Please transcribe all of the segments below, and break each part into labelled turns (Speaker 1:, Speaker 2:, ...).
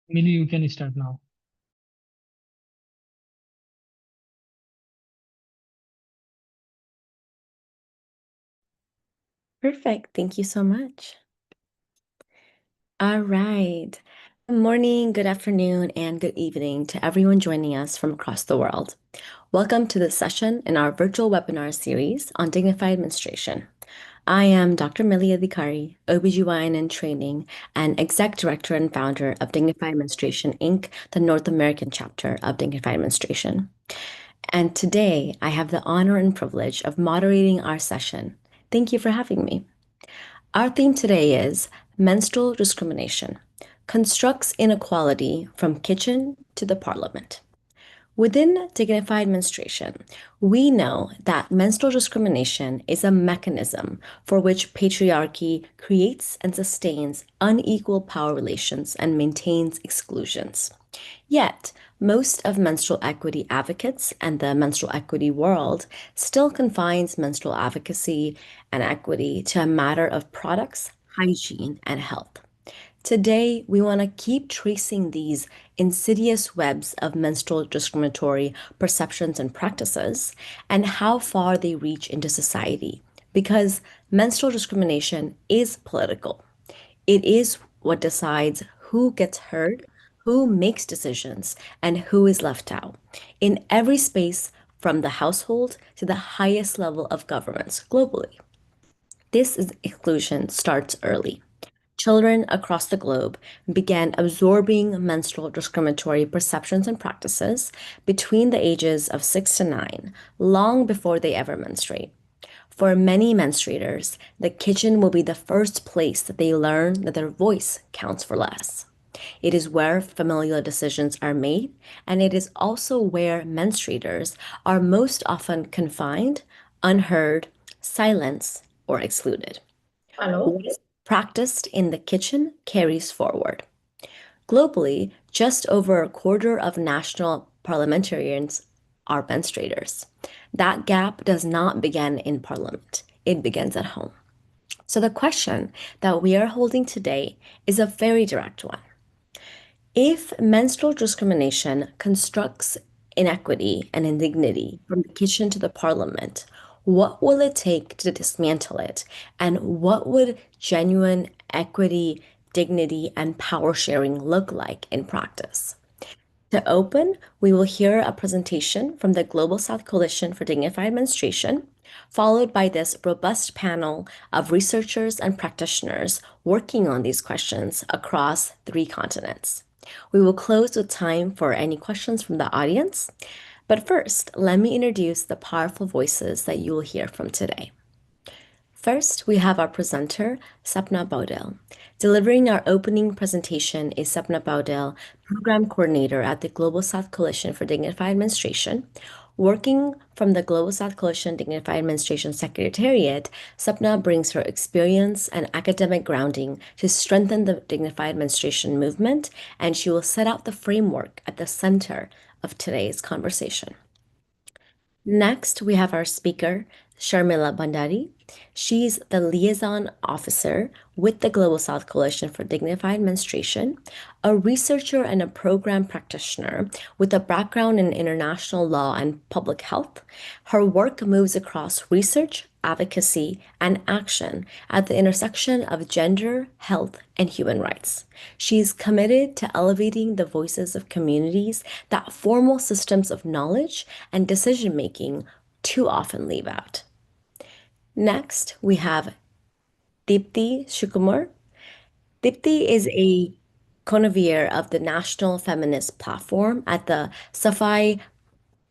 Speaker 1: Millie, you can start now.
Speaker 2: Perfect. Thank you so much. All right. Good morning, good afternoon, and good evening to everyone joining us from across the world. Welcome to this session in our virtual webinar series on dignified menstruation. I am Dr. Millie Adhikari, OBGYN in training and Exec Director and founder of Dignified Menstruation, Inc., the North American chapter of Dignified Menstruation. And today I have the honor and privilege of moderating our session. Thank you for having me. Our theme today is menstrual discrimination, constructs inequality from kitchen to the parliament. Within dignified menstruation, we know that menstrual discrimination is a mechanism for which patriarchy creates and sustains unequal power relations and maintains exclusions. Yet, most of menstrual equity advocates and the menstrual equity world still confines menstrual advocacy and equity to a matter of products, hygiene, and health. Today, we want to keep tracing these insidious webs of menstrual discriminatory perceptions and practices and how far they reach into society. Because menstrual discrimination is political. It is what decides who gets heard, who makes decisions, and who is left out in every space from the household to the highest level of governments globally. This exclusion starts early. Children across the globe began absorbing menstrual discriminatory perceptions and practices between the ages of 6 to 9, long before they ever menstruate. For many menstruators, the kitchen will be the first place that they learn that their voice counts for less. It is where familial decisions are made, and it is also where menstruators are most often confined, unheard, silenced, or excluded.
Speaker 1: Hello.
Speaker 2: What is practiced in the kitchen carries forward. Globally, just over a quarter of national parliamentarians are menstruators. That gap does not begin in parliament, it begins at home. So, the question that we are holding today is a very direct one. If menstrual discrimination constructs inequity and indignity from the kitchen to the parliament, what will it take to dismantle it? And what would genuine equity, dignity, and power sharing look like in practice? To open, we will hear a presentation from the Global South Coalition for Dignified Menstruation, followed by this robust panel of researchers and practitioners working on these questions across 3 continents. We will close with time for any questions from the audience. But first, let me introduce the powerful voices that you will hear from today. First, we have our presenter, Sapna Baudel. Delivering our opening presentation is Sapna Baudel, Program Coordinator at the Global South Coalition for Dignified Administration. Working from the Global South Coalition Dignified Administration Secretariat, Sapna brings her experience and academic grounding to strengthen the dignified administration movement, and she will set out the framework at the center of today's conversation. Next, we have our speaker, Sharmila Bandari. She's the liaison officer with the Global South Coalition for Dignified Menstruation, a researcher and a program practitioner with a background in international law and public health. Her work moves across research, advocacy, and action at the intersection of gender, health, and human rights. She's committed to elevating the voices of communities that formal systems of knowledge and decision making too often leave out. Next, we have Dipti Shukumar. Dipti is a convener of the National Feminist Platform at the Safai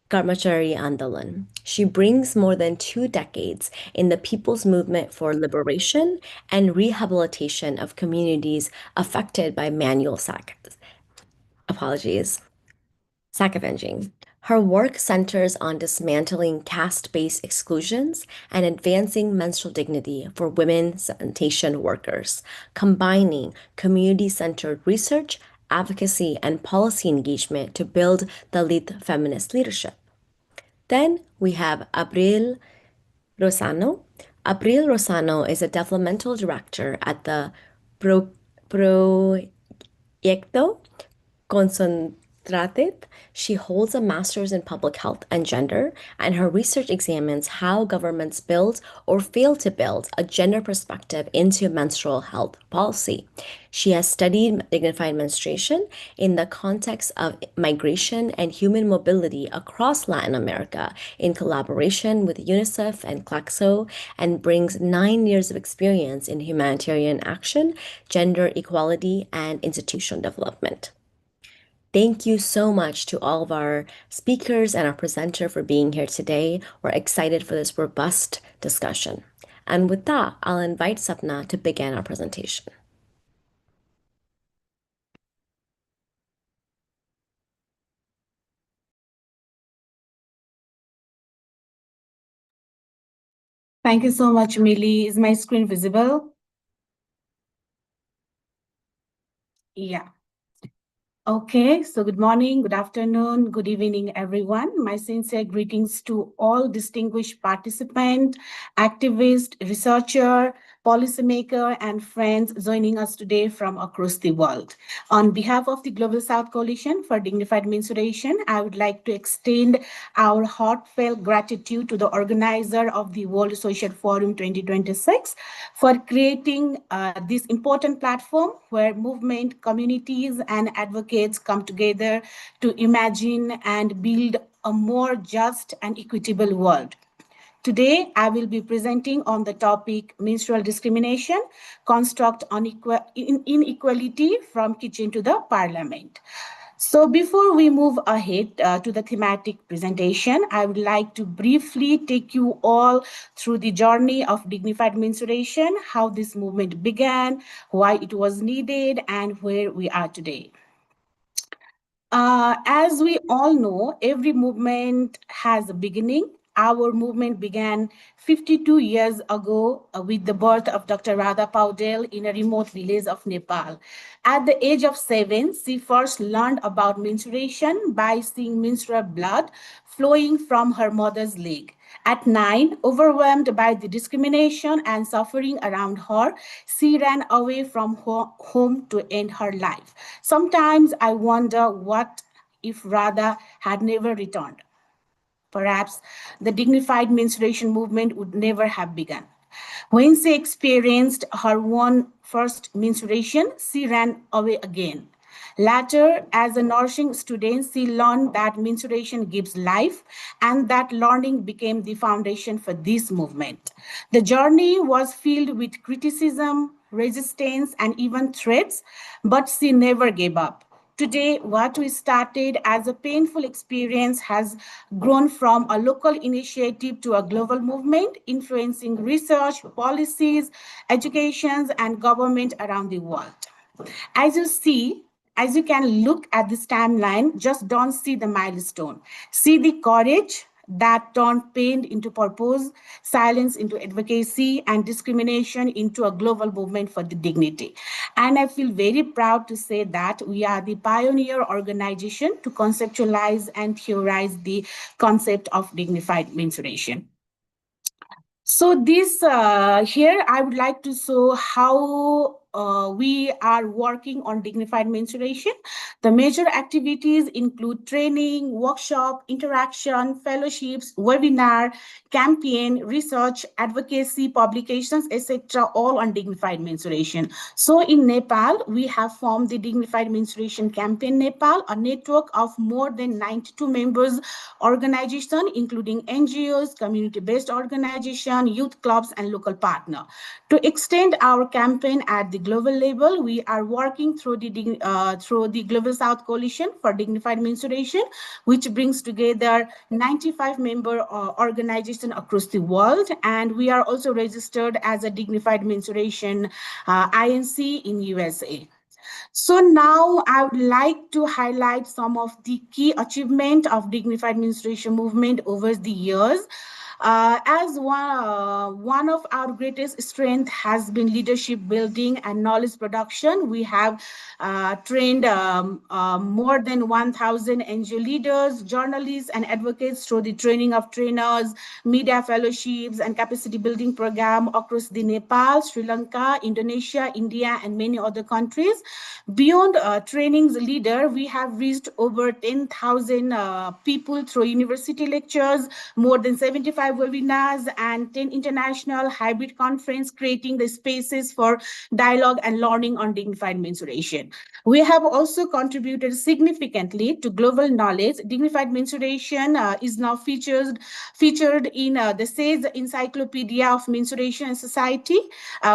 Speaker 2: Karmachari Andolan. She brings more than 2 decades in the people's movement for liberation and rehabilitation of communities affected by manual apologies, sack avenging. Her work centers on dismantling caste-based exclusions and advancing menstrual dignity for women sanitation workers, combining community-centered research, advocacy, and policy engagement to build the lead feminist leadership. Then we have Abril Rosano. Abril Rosano is a developmental director at the Proyecto Concentrated. She holds a master's in public health and gender, and her research examines how governments build or fail to build a gender perspective into menstrual health policy. She has studied dignified menstruation in the context of migration and human mobility across Latin America in collaboration with UNICEF and CLACSO, and brings 9 years of experience in humanitarian action, gender equality, and institutional development. Thank you so much to all of our speakers and our presenter for being here today. We're excited for this robust discussion. And with that, I'll invite Sapna to begin our presentation.
Speaker 3: Thank you so much, Millie. Is my screen visible? Yeah. Okay, so good morning, good afternoon, good evening, everyone. My sincere greetings to all distinguished participants, activists, researcher, policymaker, and friends joining us today from across the world. On behalf of the Global South Coalition for Dignified Menstruation, I would like to extend our heartfelt gratitude to the organizer of the World Social Forum 2026 for creating this important platform where movement, communities, and advocates come together to imagine and build a more just and equitable world. Today, I will be presenting on the topic menstrual discrimination, construct on inequality from kitchen to the parliament. So before we move ahead to the thematic presentation, I would like to briefly take you all through the journey of dignified menstruation, how this movement began, why it was needed, and where we are today. As we all know, every movement has a beginning. Our movement began 52 years ago with the birth of Dr. Radha Paudel in a remote village of Nepal. At the age of 7, she first learned about menstruation by seeing menstrual blood flowing from her mother's leg. At 9, overwhelmed by the discrimination and suffering around her, she ran away from home to end her life. Sometimes I wonder what if Radha had never returned. Perhaps the dignified menstruation movement would never have begun. When she experienced her own first menstruation, she ran away again. Later, as a nursing student, she learned that menstruation gives life, and that learning became the foundation for this movement. The journey was filled with criticism, resistance, and even threats, but she never gave up. Today, what we started as a painful experience has grown from a local initiative to a global movement, influencing research, policies, educations, and government around the world. As you see, as you can look at this timeline, just don't see the milestone. See the courage that turned pain into purpose, silence into advocacy, and discrimination into a global movement for the dignity. And I feel very proud to say that we are the pioneer organization to conceptualize and theorize the concept of dignified menstruation. So this here, I would like to show how we are working on dignified menstruation. The major activities include training, workshop, interaction, fellowships, webinar, campaign, research, advocacy, publications, etc., all on dignified menstruation. So in Nepal, we have formed the Dignified Menstruation Campaign Nepal, a network of more than 92 members organization, including NGOs, community-based organization, youth clubs, and local partner. To extend our campaign at the global level, we are working through the Global South Coalition for Dignified Menstruation, which brings together 95 member organizations across the world, and we are also registered as a Dignified Menstruation INC in USA. So now I would like to highlight some of the key achievements of dignified menstruation movement over the years. As one of our greatest strength has been leadership building and knowledge production. We have trained more than 1,000 NGO leaders, journalists, and advocates through the training of trainers, media fellowships, and capacity building program across the Nepal, Sri Lanka, Indonesia, India, and many other countries. Beyond trainings leader, we have reached over 10,000 people through university lectures, more than 75 webinars, and 10 international hybrid conference, creating the spaces for dialogue and learning on dignified menstruation. We have also contributed significantly to global knowledge. Dignified menstruation is now featured in the SAGE Encyclopedia of Menstruation and Society.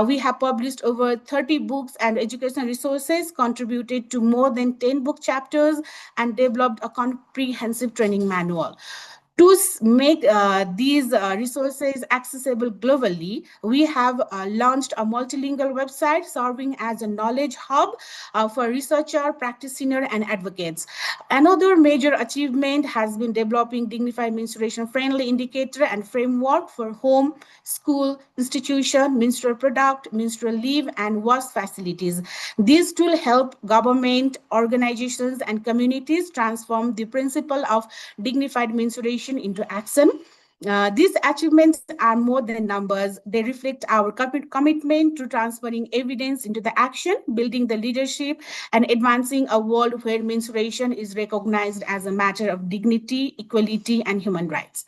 Speaker 3: We have published over 30 books and educational resources, contributed to more than 10 book chapters, and developed a comprehensive training manual. To make these resources accessible globally, we have launched a multilingual website serving as a knowledge hub for researchers, practitioners, and advocates. Another major achievement has been developing dignified menstruation-friendly indicator and framework for home, school, institution, menstrual product, menstrual leave, and wash facilities. These tools help government, organizations, and communities transform the principle of dignified menstruation into action. These achievements are more than numbers. They reflect our commitment to transferring evidence into the action, building the leadership, and advancing a world where menstruation is recognized as a matter of dignity, equality, and human rights.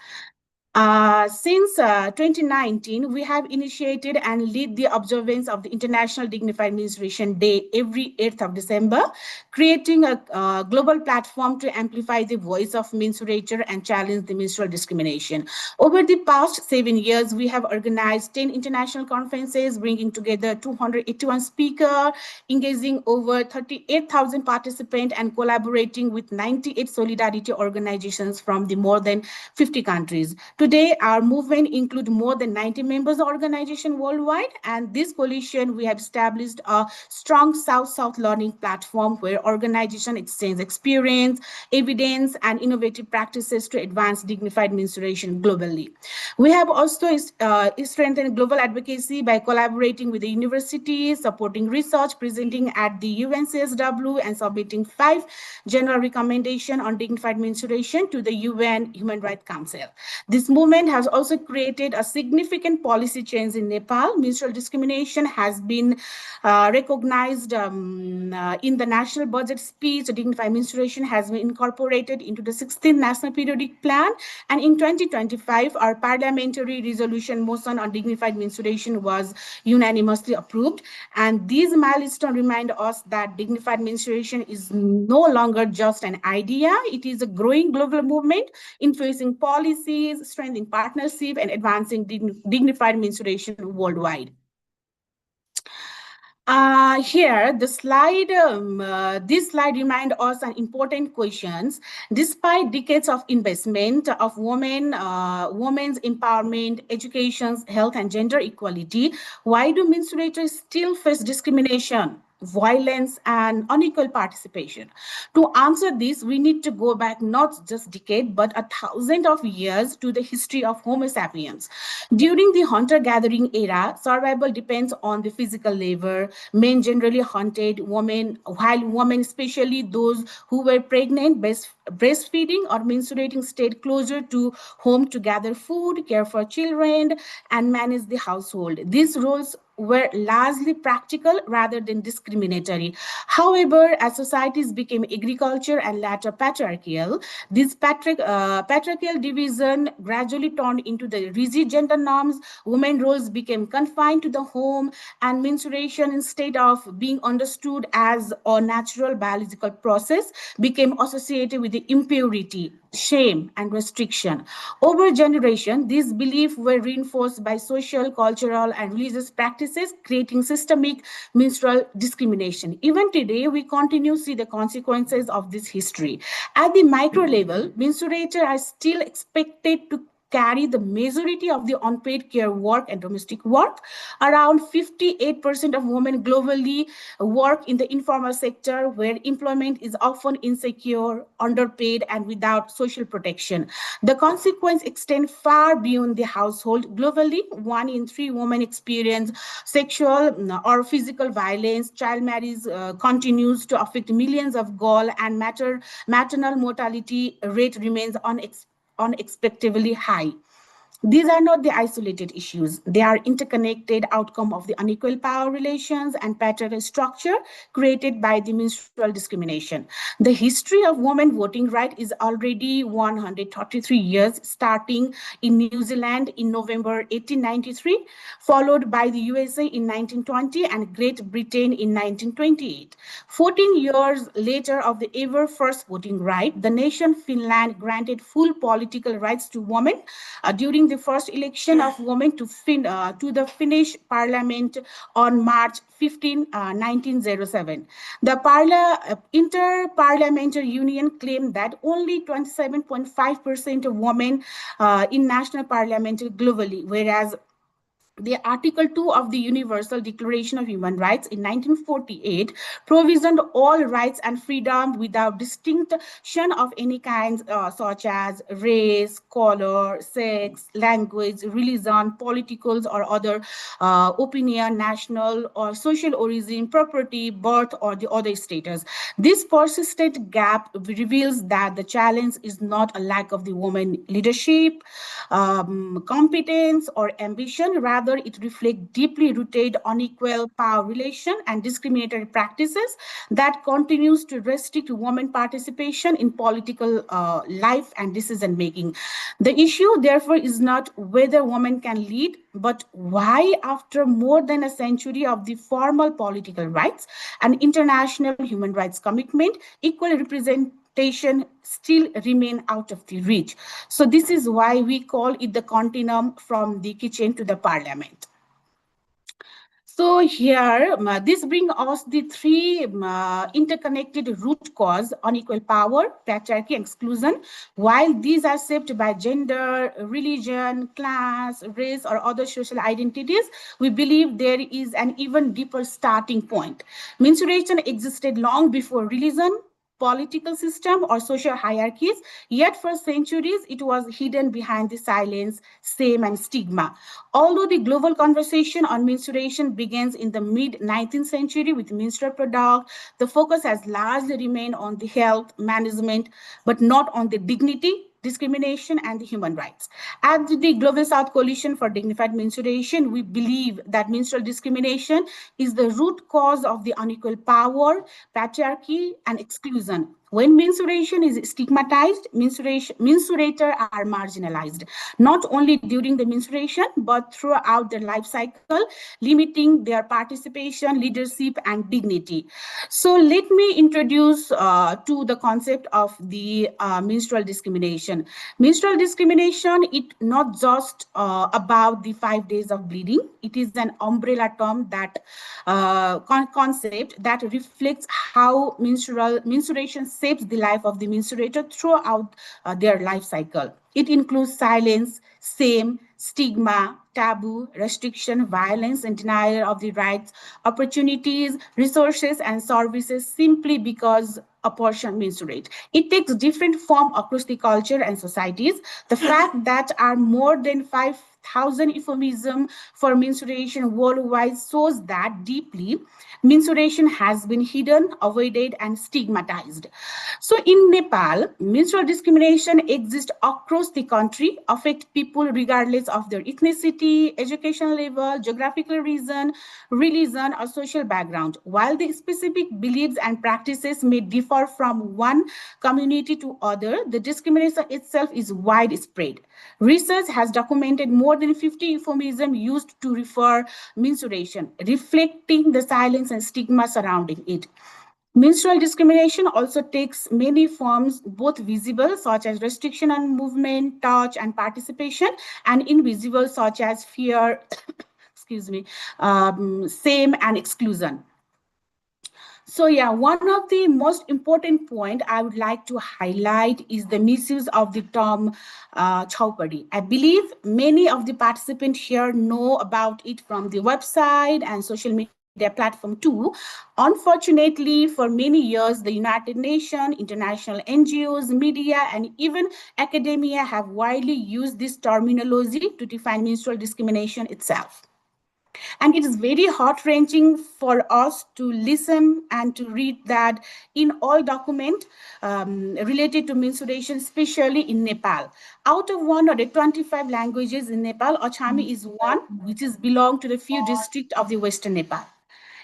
Speaker 3: Since 2019, we have initiated and lead the observance of the International Dignified Menstruation Day every 8th of December, creating a global platform to amplify the voice of menstruator and challenge the menstrual discrimination. Over the past 7 years, we have organized 10 international conferences, bringing together 281 speakers, engaging over 38,000 participants, and collaborating with 98 solidarity organizations from the more than 50 countries. Today, our movement includes more than 90 members organizations worldwide, and this coalition, we have established a strong South-South learning platform where organizations exchange experience, evidence, and innovative practices to advance dignified menstruation globally. We have also strengthened global advocacy by collaborating with the universities, supporting research, presenting at the UNCSW, and submitting 5 general recommendations on dignified menstruation to the UN Human Rights Council. This movement has also created a significant policy change in Nepal. Menstrual discrimination has been recognized in the national budget speech. Dignified menstruation has been incorporated into the 16th National Periodic Plan. And in 2025, our parliamentary resolution motion on dignified menstruation was unanimously approved. And these milestones remind us that dignified menstruation is no longer just an idea. It is a growing global movement influencing policies, strengthening partnership, and advancing dignified menstruation worldwide. Here, this slide reminds us an important questions. Despite decades of investment of women's empowerment, education, health, and gender equality, why do menstruators still face discrimination, violence, and unequal participation? To answer this, we need to go back not just decade, but 1,000 of years to the history of Homo sapiens. During the hunter-gathering era, survival depends on the physical labor. Men generally hunted, while women, especially those who were pregnant, breastfeeding, or menstruating, stayed closer to home to gather food, care for children, and manage the household. These roles were largely practical rather than discriminatory. However, as societies became agriculture and later patriarchal, this patriarchal division gradually turned into the rigid gender norms. Women's roles became confined to the home, and menstruation, instead of being understood as a natural biological process, became associated with the impurity, shame, and restriction. Over generation, these beliefs were reinforced by social, cultural, and religious practices, creating systemic menstrual discrimination. Even today, we continue to see the consequences of this history. At the micro level, menstruators are still expected to carry the majority of the unpaid care work and domestic work. Around 58% of women globally work in the informal sector, where employment is often insecure, underpaid, and without social protection. The consequence extend far beyond the household. Globally, 1 in 3 women experience sexual or physical violence. Child marriage continues to affect millions of girls, and maternal mortality rate remains unexpectedly high. These are not the isolated issues. They are interconnected outcome of the unequal power relations and patriarchal structure created by the menstrual discrimination. The history of women voting right is already 133 years, starting in New Zealand in November 1893, followed by the USA in 1920 and Great Britain in 1928. 14 years later of the ever first voting right, the nation Finland granted full political rights to women during the first election of women to the Finnish parliament on March 15, 1907. The Inter-Parliamentary Union claimed that only 27.5% of women in national parliament globally, whereas the Article 2 of the Universal Declaration of Human Rights in 1948 provisioned all rights and freedom without distinction of any kind, such as race, color, sex, language, religion, political or other opinion, national or social origin, property, birth, or the other status. This persistent gap reveals that the challenge is not a lack of the woman leadership, competence, or ambition. Rather, it reflects deeply rooted unequal power relation and discriminatory practices that continues to restrict women participation in political life and decision making. The issue, therefore, is not whether women can lead, but why, after more than a century of the formal political rights and international human rights commitment, equal representation still remain out of the reach. So this is why we call it the continuum from the kitchen to the parliament. So here, this brings us the three interconnected root cause: unequal power, patriarchy, and exclusion. While these are shaped by gender, religion, class, race, or other social identities, we believe there is an even deeper starting point. Menstruation existed long before religion, political system, or social hierarchies, yet for centuries it was hidden behind the silence, shame, and stigma. Although the global conversation on menstruation begins in the mid-19th century with menstrual product, the focus has largely remained on the health management, but not on the dignity, discrimination, and the human rights. At the Global South Coalition for Dignified Menstruation, we believe that menstrual discrimination is the root cause of the unequal power, patriarchy, and exclusion. When menstruation is stigmatized, menstruators are marginalized, not only during the menstruation, but throughout their life cycle, limiting their participation, leadership, and dignity. So let me introduce to the concept of the menstrual discrimination. Menstrual discrimination is not just about the 5 days of bleeding. It is an umbrella term that concept that reflects how menstruation shapes the life of the menstruator throughout their life cycle. It includes silence, shame, stigma, taboo, restriction, violence, and denial of the rights, opportunities, resources, and services simply because a person menstruates. It takes different form across the culture and societies. The fact that are more than 5,000 euphemisms for menstruation worldwide shows that deeply menstruation has been hidden, avoided, and stigmatized. So in Nepal, menstrual discrimination exists across the country, affect people regardless of their ethnicity, education level, geographical region, religion, or social background. While the specific beliefs and practices may differ from one community to other, the discrimination itself is widespread. Research has documented more than 50 euphemisms used to refer menstruation, reflecting the silence and stigma surrounding it. Menstrual discrimination also takes many forms, both visible, such as restriction on movement, touch, and participation, and invisible, such as fear, shame, and exclusion. So yeah, one of the most important point I would like to highlight is the misuse of the term chaupadi. I believe many of the participants here know about it from the website and social media platform too. Unfortunately, for many years, the United Nations, international NGOs, media, and even academia have widely used this terminology to define menstrual discrimination itself. And it is very heart-wrenching for us to listen and to read that in all documents related to menstruation, especially in Nepal. Out of 125 languages in Nepal, Achami is one, which is belong to the few districts of the Western Nepal.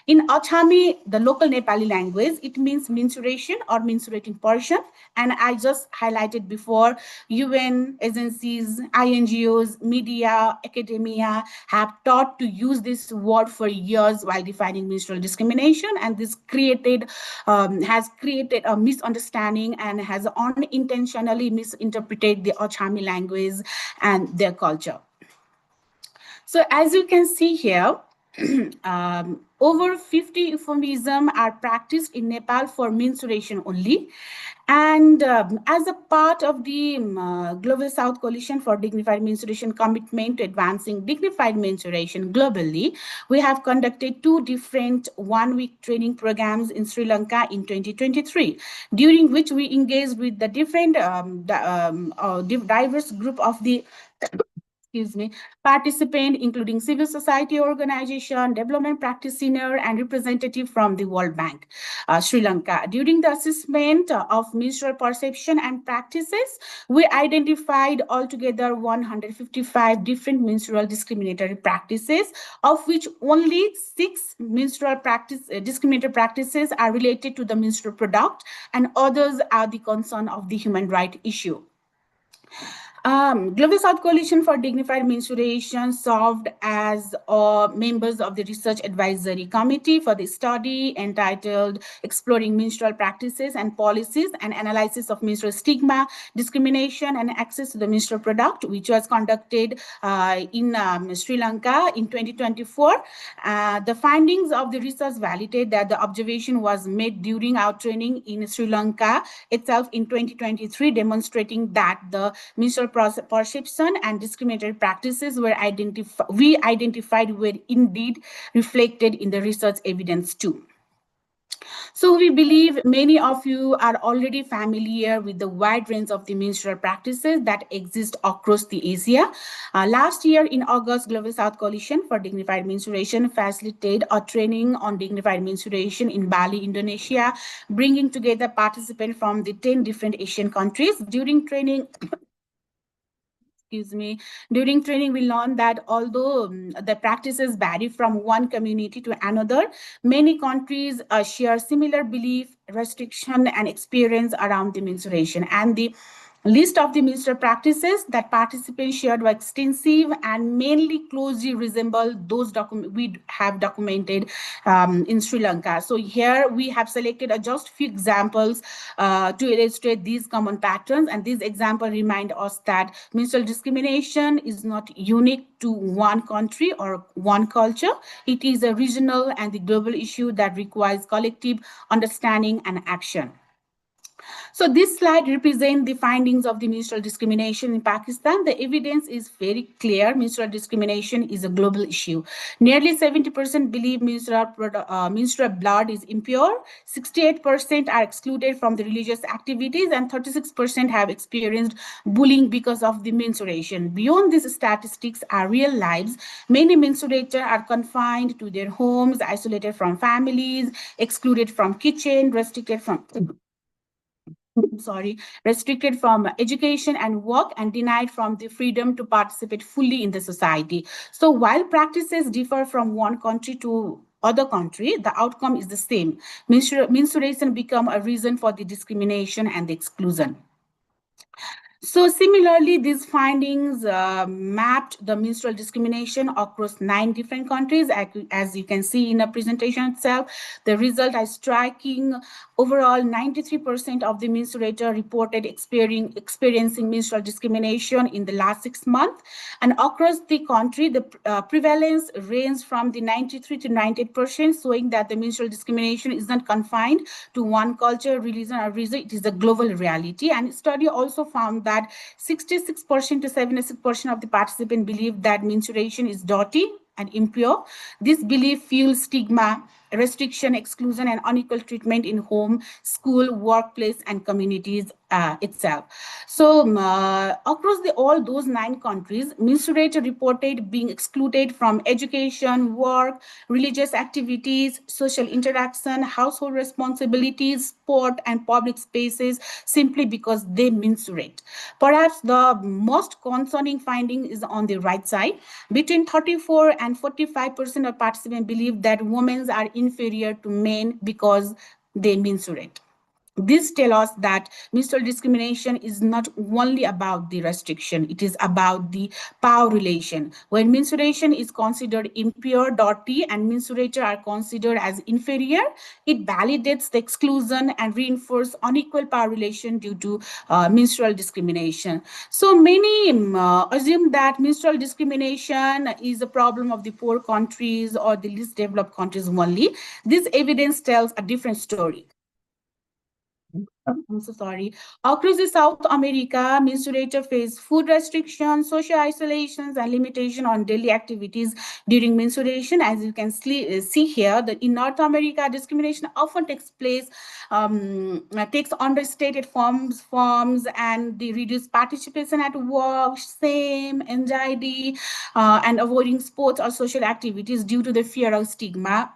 Speaker 3: In Achami, the local Nepali language, it means mensuration or mensurating person. And I just highlighted before, UN agencies, INGOs, media, academia have taught to use this word for years while defining menstrual discrimination. And this has created a misunderstanding and has unintentionally misinterpreted the Achami language and their culture. So as you can see here, over 50 euphemisms are practiced in Nepal for menstruation only. And as a part of the Global South Coalition for Dignified Menstruation commitment to advancing dignified menstruation globally, we have conducted 2 different one-week training programs in Sri Lanka in 2023, during which we engaged with the different diverse group of the participant, including civil society organization, development practitioner, and representative from the World Bank, Sri Lanka. During the assessment of menstrual perception and practices, we identified altogether 155 different menstrual discriminatory practices, of which only 6 discriminatory practices are related to the menstrual product, and others are the concern of the human right issue. Global South Coalition for Dignified Menstruation served as members of the Research Advisory Committee for the study entitled Exploring Menstrual Practices and Policies and Analysis of Menstrual Stigma, Discrimination, and Access to the Menstrual Product, which was conducted in Sri Lanka in 2024. The findings of the research validate that the observation was made during our training in Sri Lanka itself in 2023, demonstrating that the menstrual perception and discriminatory practices we identified were indeed reflected in the research evidence too. So we believe many of you are already familiar with the wide range of the menstrual practices that exist across the Asia. Last year in August, Global South Coalition for Dignified Menstruation facilitated a training on dignified menstruation in Bali, Indonesia, bringing together participants from the 10 different Asian countries. During training, we learned that although the practices vary from one community to another, many countries share similar belief, restriction, and experience around the menstruation. And the list of the menstrual practices that participants shared were extensive and mainly closely resemble those we have documented in Sri Lanka. So here we have selected just few examples to illustrate these common patterns, and these examples remind us that menstrual discrimination is not unique to one country or one culture. It is a regional and the global issue that requires collective understanding and action. So this slide represents the findings of the menstrual discrimination in Pakistan. The evidence is very clear. Menstrual discrimination is a global issue. Nearly 70% believe menstrual blood is impure. 68% are excluded from the religious activities, and 36% have experienced bullying because of the menstruation. Beyond these statistics are real lives. Many menstruators are confined to their homes, isolated from families, excluded from kitchen, restricted from education and work, and denied from the freedom to participate fully in the society. So while practices differ from one country to other country, the outcome is the same. Menstruation become a reason for the discrimination and the exclusion. So similarly, these findings mapped the menstrual discrimination across 9 different countries. As you can see in the presentation itself, the result is striking. Overall, 93% of the menstruators reported experiencing menstrual discrimination in the last 6 months. And across the country, the prevalence ranged from the 93 to 98%, showing that the menstrual discrimination is not confined to one culture, religion, or reason. It is a global reality. And study also found that 66% to 76% of the participants believe that menstruation is dirty and impure. This belief fuels stigma, restriction, exclusion, and unequal treatment in home, school, workplace, and communities itself. So across all those 9 countries, menstruators reported being excluded from education, work, religious activities, social interaction, household responsibilities, sport, and public spaces simply because they menstruate. Perhaps the most concerning finding is on the right side. Between 34 and 45% of participants believe that women are inferior to men because they menstruate. This tells us that menstrual discrimination is not only about the restriction, it is about the power relation. When menstruation is considered impure, dirty, and menstruators are considered as inferior, it validates the exclusion and reinforces unequal power relation due to menstrual discrimination. So many assume that menstrual discrimination is a problem of the poor countries or the least developed countries only. This evidence tells a different story. I'm so sorry. Across the South America, menstruators face food restrictions, social isolations, and limitation on daily activities during menstruation. As you can see here, that in North America, discrimination often takes understated forms, and the reduced participation at work, shame, anxiety, and avoiding sports or social activities due to the fear of stigma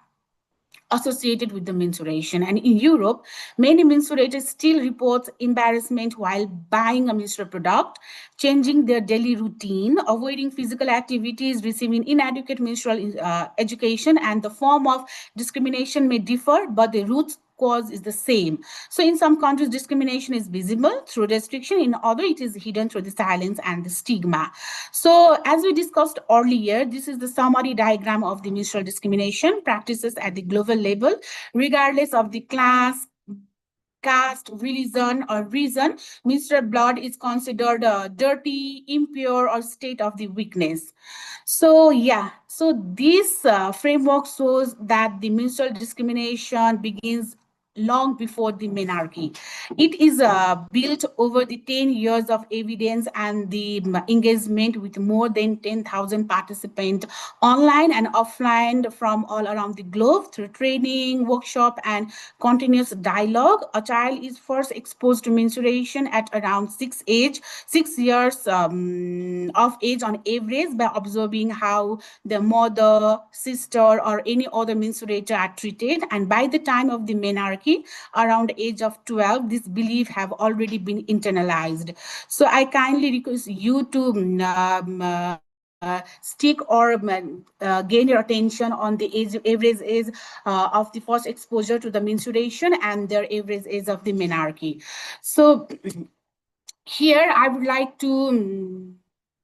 Speaker 3: associated with the menstruation. And in Europe, many menstruators still report embarrassment while buying a menstrual product, changing their daily routine, avoiding physical activities, receiving inadequate menstrual education, and the form of discrimination may differ, but the root cause is the same. So in some countries, discrimination is visible through restriction. In other, it is hidden through the silence and the stigma. So as we discussed earlier, this is the summary diagram of the menstrual discrimination practices at the global level, regardless of the class, caste, religion, or reason. Menstrual blood is considered dirty, impure, or state of the weakness. So this framework shows that the menstrual discrimination begins long before the menarche. It is built over the 10 years of evidence and the engagement with more than 10,000 participants online and offline from all around the globe through training, workshop, and continuous dialogue. A child is first exposed to menstruation at around 6 years of age on average by observing how the mother, sister, or any other menstruator are treated. And by the time of the menarche, around the age of 12, this belief have already been internalized. So I kindly request you to stick or gain your attention on the average age of the first exposure to the menstruation and their average age of the menarche. So here I would like to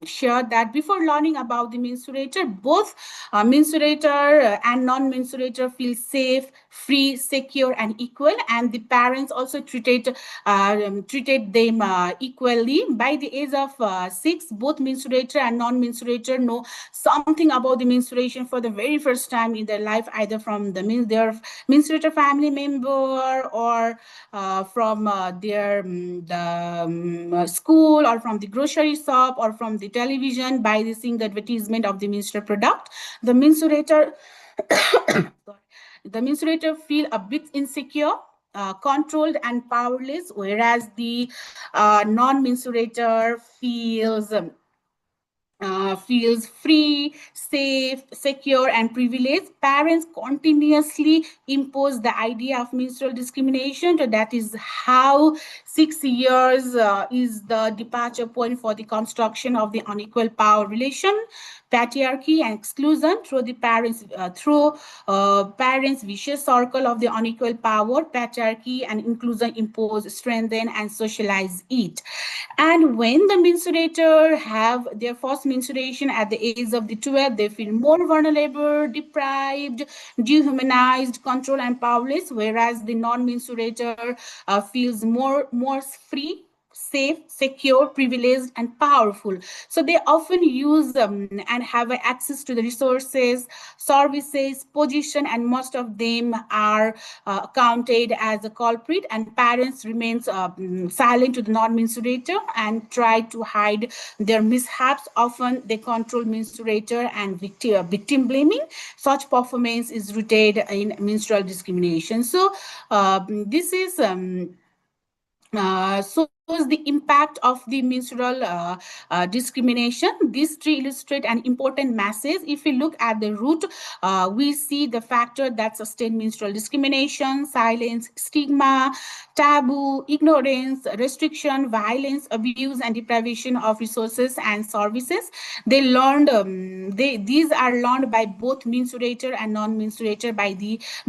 Speaker 3: share that before learning about the menstruator, both menstruator and non-menstruator feel safe, free, secure, and equal, and the parents also treated them equally. By the age of 6, both menstruator and non-menstruator know something about the menstruation for the very first time in their life, either from their menstruator family member or from their school or from the grocery shop or from the television by seeing the advertisement of the menstrual product. The menstruator the menstruator feel a bit insecure, controlled and powerless, whereas the non-menstruator feels free, safe, secure, and privileged. Parents continuously impose the idea of menstrual discrimination. So that is how 6 years is the departure point for the construction of the unequal power relation patriarchy and exclusion through the parents parents' vicious circle of the unequal power. Patriarchy and inclusion impose, strengthen, and socialize it. And when the menstruator have their first menstruation at the age of the 12, they feel more vulnerable, deprived, dehumanized, controlled, and powerless, whereas the non-menstruator feels more free, safe, secure, privileged, and powerful. So they often use and have access to the resources, services, position, and most of them are counted as a culprit. And parents remains silent to the non-menstruator and try to hide their mishaps. Often they control menstruator and victim blaming. Such performance is rooted in menstrual discrimination. So this is shows the impact of the menstrual discrimination. These three illustrate an important message. If we look at the root, we see the factor that sustain menstrual discrimination: silence, stigma, taboo, ignorance, restriction, violence, abuse, and deprivation of resources and services. They learned these are learned by both menstruator and non-menstruator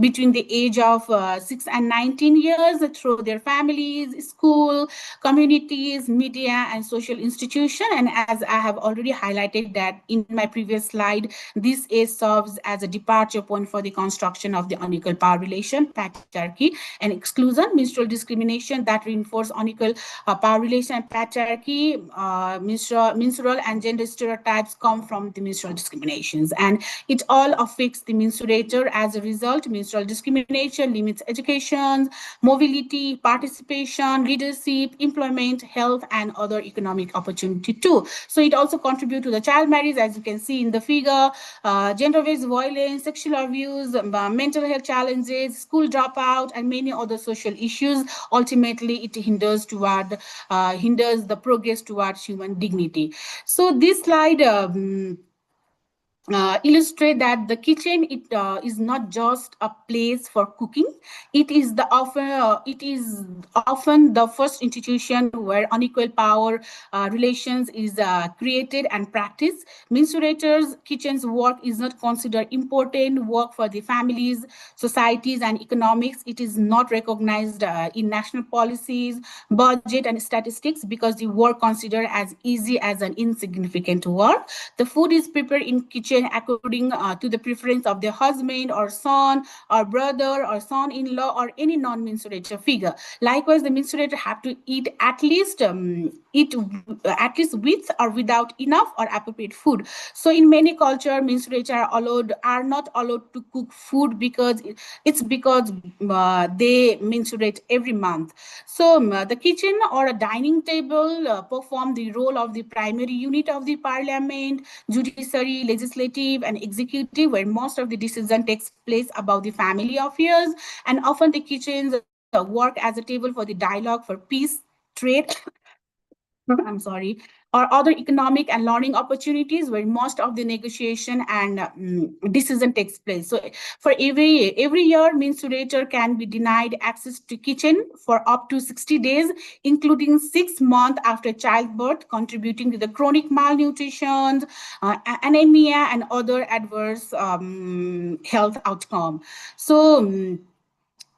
Speaker 3: between the age of 6 and 19 years through their families, school, communities, media, and social institution. And as I have already highlighted that in my previous slide, this age serves as a departure point for the construction of the unequal power relation, patriarchy, and exclusion. Menstrual discrimination that reinforce unequal power relation and patriarchy, menstrual and gender stereotypes come from the menstrual discriminations, and it all affects the menstruator. As a result, menstrual discrimination limits education, mobility, participation, leadership, employment, health, and other economic opportunity too. So it also contributes to the child marriage, as you can see in the figure, gender-based violence, sexual abuse, mental health challenges, school dropout, and many other social issues. Ultimately, it hinders the progress towards human dignity. So this slide illustrate that the kitchen is not just a place for cooking. It is often the first institution where unequal power relations is created and practiced. Menstruators' kitchens work is not considered important work for the families, societies, and economics. It is not recognized in national policies, budget, and statistics because the work considered as easy as an insignificant work. The food is prepared in kitchen according to the preference of their husband or son or brother or son-in-law or any non-menstruator figure. Likewise, the menstruator have to eat at least with or without enough or appropriate food. So in many cultures, menstruators are not allowed to cook food because they menstruate every month. So the kitchen or a dining table perform the role of the primary unit of the parliament, judiciary, legislative, and executive, where most of the decision takes place about the family affairs. And often the kitchens work as a table for the dialogue for peace, trade, I'm sorry, or other economic and learning opportunities where most of the negotiation and decision takes place. So for every year, menstruator can be denied access to kitchen for up to 60 days, including 6 months after childbirth, contributing to the chronic malnutrition, anemia, and other adverse health outcome. So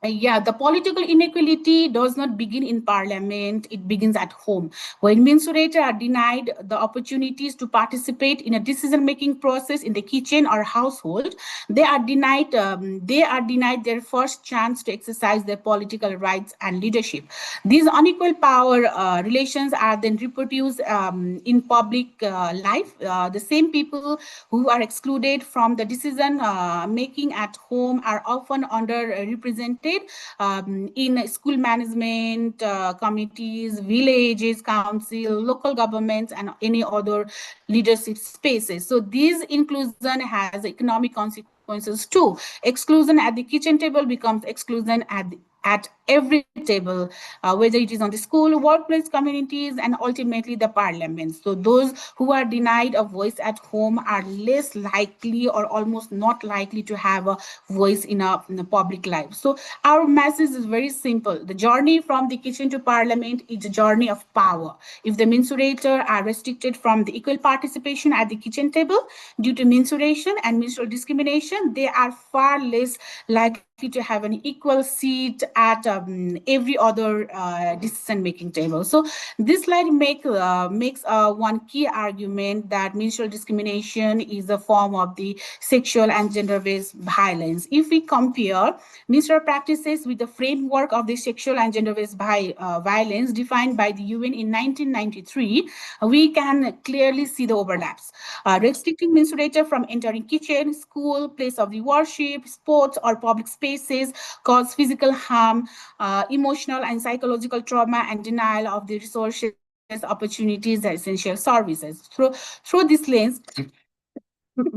Speaker 3: the political inequality does not begin in parliament, it begins at home. When menstruators are denied the opportunities to participate in a decision-making process in the kitchen or household, they are denied their first chance to exercise their political rights and leadership. These unequal power relations are then reproduced in public life. The same people who are excluded from the decision making at home are often underrepresented in school management, committees, villages, council, local governments, and any other leadership spaces. So this inclusion has economic consequences too. Exclusion at the kitchen table becomes exclusion at every table, whether it is on the school, workplace, communities, and ultimately the parliament. So those who are denied a voice at home are less likely or almost not likely to have a voice in a public life. So our message is very simple. The journey from the kitchen to parliament is a journey of power. If the mensurator are restricted from the equal participation at the kitchen table due to mensuration and menstrual discrimination, they are far less likely to have an equal seat at every other decision-making table. So this slide makes one key argument that menstrual discrimination is a form of the sexual and gender-based violence. If we compare menstrual practices with the framework of the sexual and gender-based violence defined by the UN in 1993, we can clearly see the overlaps. Restricting menstruator from entering kitchen, school, place of the worship, sports, or public spaces cause physical harm, emotional and psychological trauma, and denial of the resources, opportunities, and essential services. Through this lens,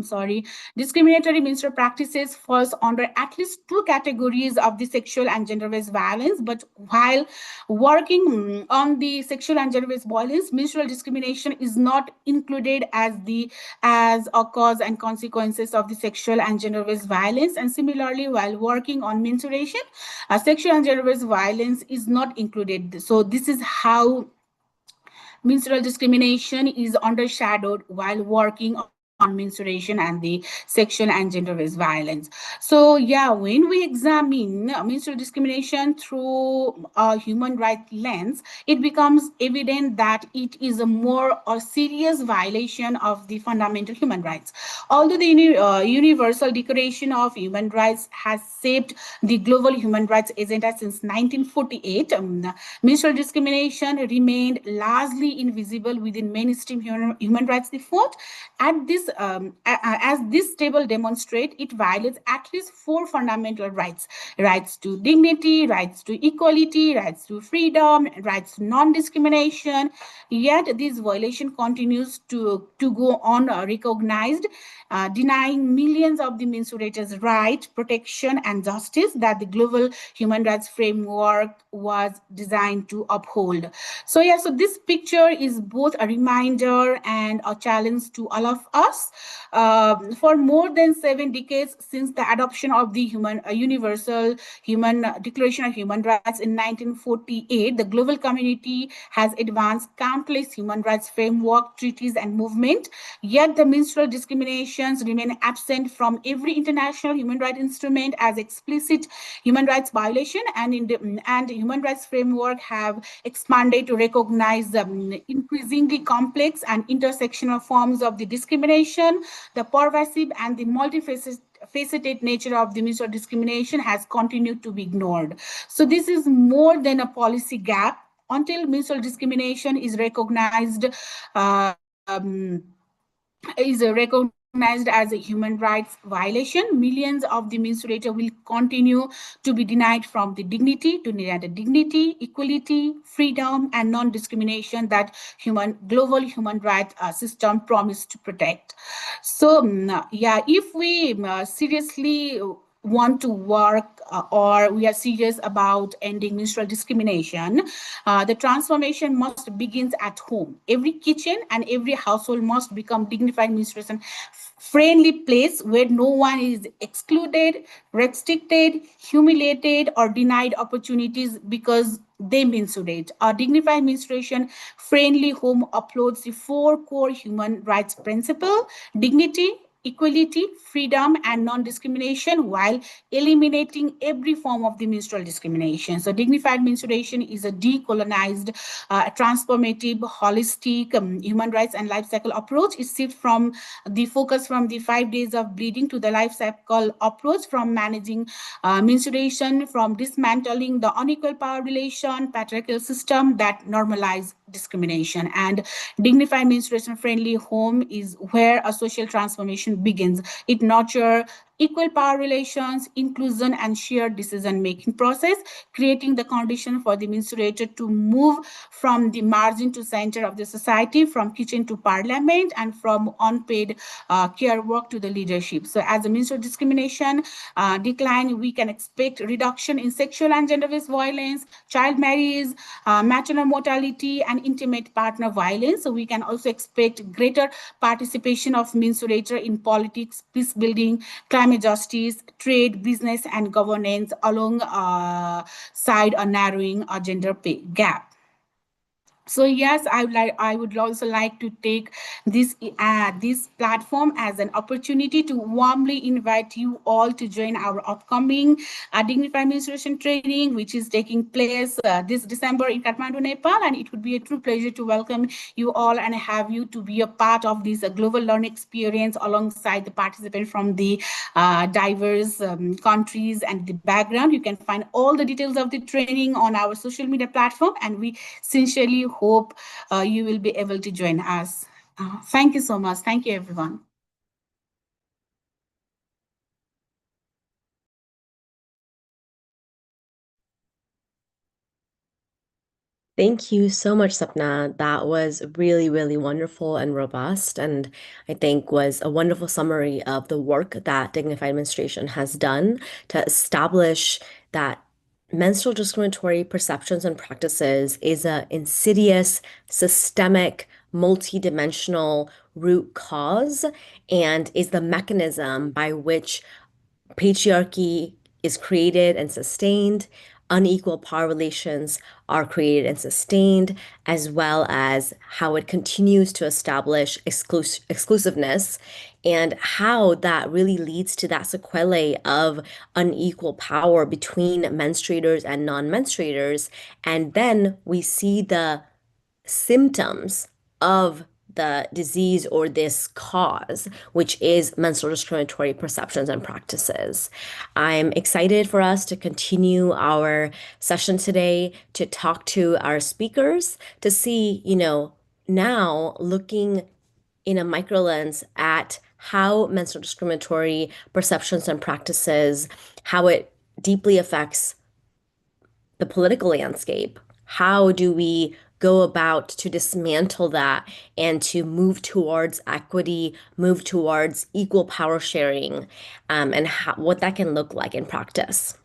Speaker 3: sorry, discriminatory menstrual practices falls under at least two categories of the sexual and gender-based violence. But while working on the sexual and gender-based violence, menstrual discrimination is not included as a cause and consequences of the sexual and gender-based violence. And similarly, while working on menstruation, sexual and gender-based violence is not included. So this is how menstrual discrimination is undershadowed while working on menstruation and the sexual and gender-based violence. So yeah, when we examine menstrual discrimination through a human rights lens, it becomes evident that it is a more or serious violation of the fundamental human rights. Although the Universal Declaration of Human Rights has shaped the global human rights agenda since 1948, menstrual discrimination remained largely invisible within mainstream human rights effort. As this table demonstrates, it violates at least four fundamental rights: rights to dignity, rights to equality, rights to freedom, rights to non-discrimination. Yet this violation continues to go on recognized, denying millions of the mensurators right, protection, and justice that the global human rights framework was designed to uphold. So yeah, so this picture is both a reminder and a challenge to all of us. For more than 7 decades since the adoption of the Universal Declaration of Human Rights in 1948, the global community has advanced countless human rights framework, treaties, and movement. Yet the menstrual discriminations remain absent from every international human rights instrument as explicit human rights violation, and human rights framework have expanded to recognize increasingly complex and intersectional forms of the discrimination. The pervasive and the multifaceted nature of the menstrual discrimination has continued to be ignored. So this is more than a policy gap. Until menstrual discrimination is recognized as a human rights violation, millions of the menstruators will continue to be denied from the dignity, equality, freedom, and non-discrimination that global human rights system promised to protect. So yeah, if we seriously want to work or we are serious about ending menstrual discrimination, the transformation must begin at home. Every kitchen and every household must become dignified menstruation friendly place where no one is excluded, restricted, humiliated, or denied opportunities because they menstruate. A dignified menstruation friendly home upholds the 4 core human rights principles: dignity, equality, freedom, and non-discrimination, while eliminating every form of the menstrual discrimination. So dignified menstruation is a decolonized, transformative, holistic human rights and life cycle approach. It shifts from the focus from the 5 days of bleeding to the life cycle approach, from managing menstruation, from dismantling the unequal power relation, patriarchal system that normalize discrimination. And dignified menstruation friendly home is where a social transformation begins. It nurtures equal power relations, inclusion, and shared decision-making process, creating the condition for the menstruator to move from the margin to center of the society, from kitchen to parliament, and from unpaid care work to the leadership. So as the menstrual discrimination decline, we can expect reduction in sexual and gender-based violence, child marriage, maternal mortality, and intimate partner violence. So we can also expect greater participation of menstruator in politics, peace building, climate justice, trade, business, and governance alongside a narrowing a gender pay gap. So yes, I would also like to take this platform as an opportunity to warmly invite you all to join our upcoming dignified menstruation training, which is taking place this December in Kathmandu, Nepal, and it would be a true pleasure to welcome you all and have you to be a part of this global learning experience alongside the participants from the diverse countries and the background. You can find all the details of the training on our social media platform, and we sincerely hope you will be able to join us. Thank you so much. Thank you, everyone.
Speaker 2: Thank you so much, Sapna. That was really, really wonderful and robust, and I think was a wonderful summary of the work that Dignified Administration has done to establish that menstrual discriminatory perceptions and practices is a insidious, systemic, multidimensional root cause and is the mechanism by which patriarchy is created and sustained, unequal power relations are created and sustained, as well as how it continues to establish exclusiveness and how that really leads to that sequelae of unequal power between menstruators and non-menstruators. And then we see the symptoms of the disease or this cause, which is menstrual discriminatory perceptions and practices. I'm excited for us to continue our session today to talk to our speakers to see, now looking in a micro lens at how menstrual discriminatory perceptions and practices, how it deeply affects the political landscape. How do we go about to dismantle that and to move towards equity, move towards equal power sharing, and what that can look like in practice?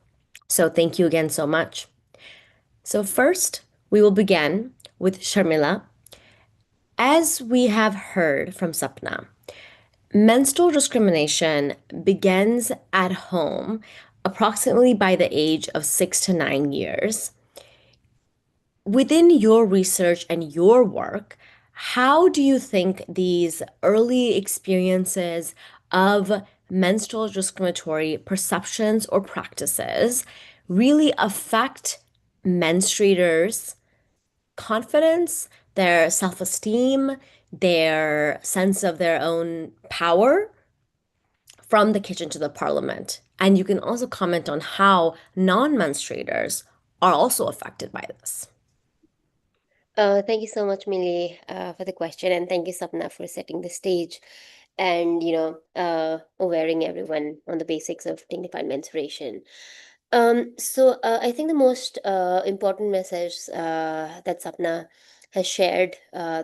Speaker 2: So thank you again so much. So first, we will begin with Sharmila. As we have heard from Sapna, menstrual discrimination begins at home approximately by the age of 6 to 9 years. Within your research and your work, how do you think these early experiences of menstrual discriminatory perceptions or practices really affect menstruators' confidence, their self-esteem, their sense of their own power from the kitchen to the parliament? And you can also comment on how non-menstruators are also affected by this.
Speaker 4: Thank you so much, Millie, for the question, and thank you, Sapna, for setting the stage and awareing everyone on the basics of dignified menstruation. I think the most important message that Sapna has shared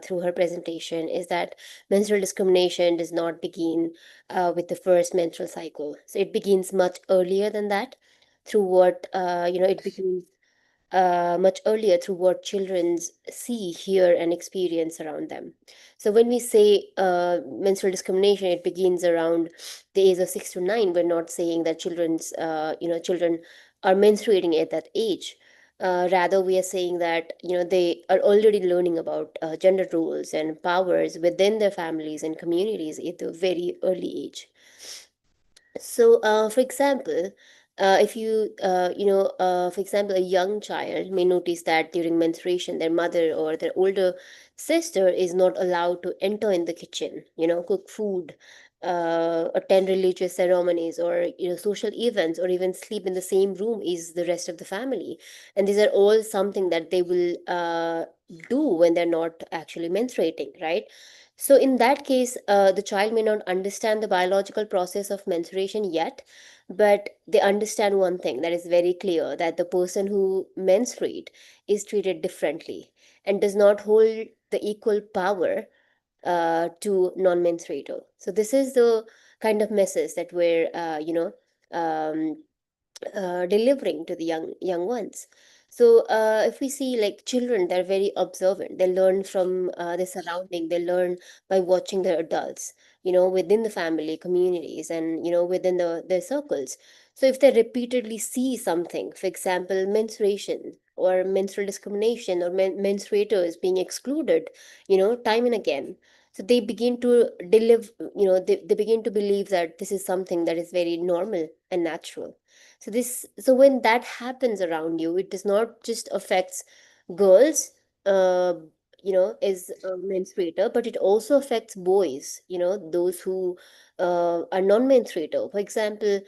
Speaker 4: through her presentation is that menstrual discrimination does not begin with the first menstrual cycle. So it begins much earlier than that, through what it begins much earlier through what children see, hear, and experience around them. So when we say menstrual discrimination, it begins around the age of 6 to 9. We're not saying that children are menstruating at that age. Rather, we are saying that they are already learning about gender roles and powers within their families and communities at a very early age. So, for example, if for example, a young child may notice that during menstruation, their mother or their older sister is not allowed to enter in the kitchen, cook food, attend religious ceremonies or, social events, or even sleep in the same room as the rest of the family. And these are all something that they will do when they're not actually menstruating, right? So in that case, the child may not understand the biological process of menstruation yet, but they understand one thing that is very clear, that the person who menstruate is treated differently and does not hold the equal power to non-menstruator. So this is the kind of message that we're um, delivering to the young ones. So if we see like children, they're very observant. They learn from their surrounding. They learn by watching their adults, within the family communities, and within their circles. So if they repeatedly see something, for example, menstruation or menstrual discrimination or menstruators being excluded, time and again, so they begin to deliver, they begin to believe that this is something that is very normal and natural. So when that happens around you, it does not just affects girls, uh, as a menstruator, but it also affects boys, those who are non-menstruator. For example,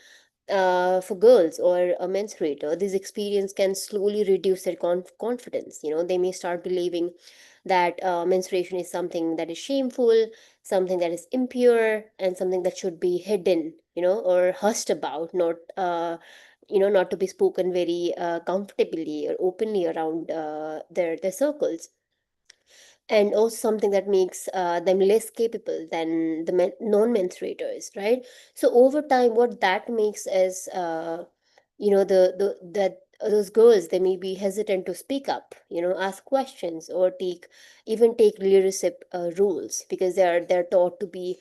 Speaker 4: for girls or a menstruator, this experience can slowly reduce their confidence. They may start believing that menstruation is something that is shameful, something that is impure, and something that should be hidden, or hushed about, not to be spoken very comfortably or openly around their circles, and also something that makes them less capable than the non-menstruators, right? So over time, what that makes is, the that those girls, they may be hesitant to speak up, ask questions, or take leadership roles, because they're taught to be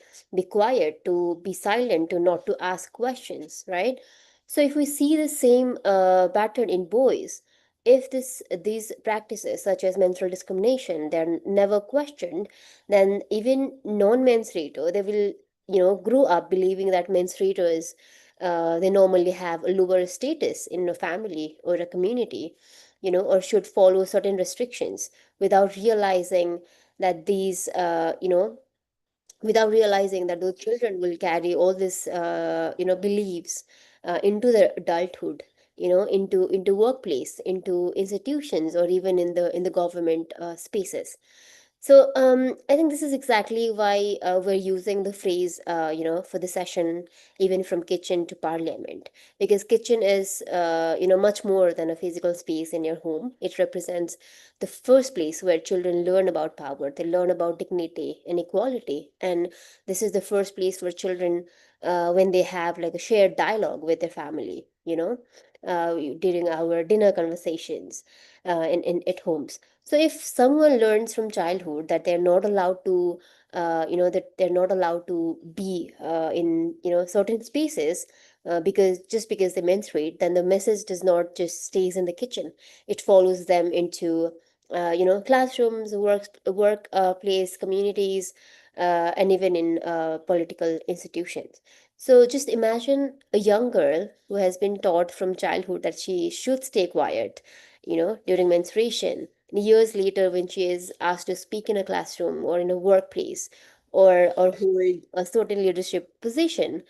Speaker 4: quiet, to be silent, to not to ask questions, right? So if we see the same pattern in boys, if these practices such as menstrual discrimination, they're never questioned, then even non-menstruator, they will grow up believing that menstruators, they normally have a lower status in a family or a community, or should follow certain restrictions, without realizing that those children will carry all this beliefs into their adulthood, into workplace, into institutions, or even in the government spaces. So I think this is exactly why we're using the phrase, for the session, even from kitchen to parliament, because kitchen is, much more than a physical space in your home. It represents the first place where children learn about power, they learn about dignity and equality. And this is the first place for children, when they have like a shared dialogue with their family, during our dinner conversations in at homes. So if someone learns from childhood that they're not allowed to, that they're not allowed to be in, certain spaces, because they menstruate, then the message does not just stays in the kitchen. It follows them into, classrooms, place, communities, and even in political institutions. So just imagine a young girl who has been taught from childhood that she should stay quiet, during menstruation. And years later, when she is asked to speak in a classroom or in a workplace, or hold a certain leadership position,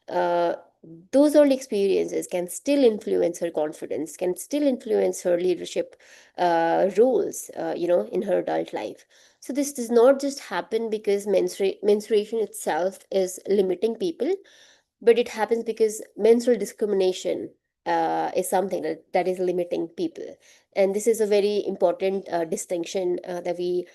Speaker 4: uh, those early experiences can still influence her confidence, can still influence her leadership roles, in her adult life. So this does not just happen because menstruation itself is limiting people, but it happens because menstrual discrimination is something that is limiting people. And this is a very important distinction that we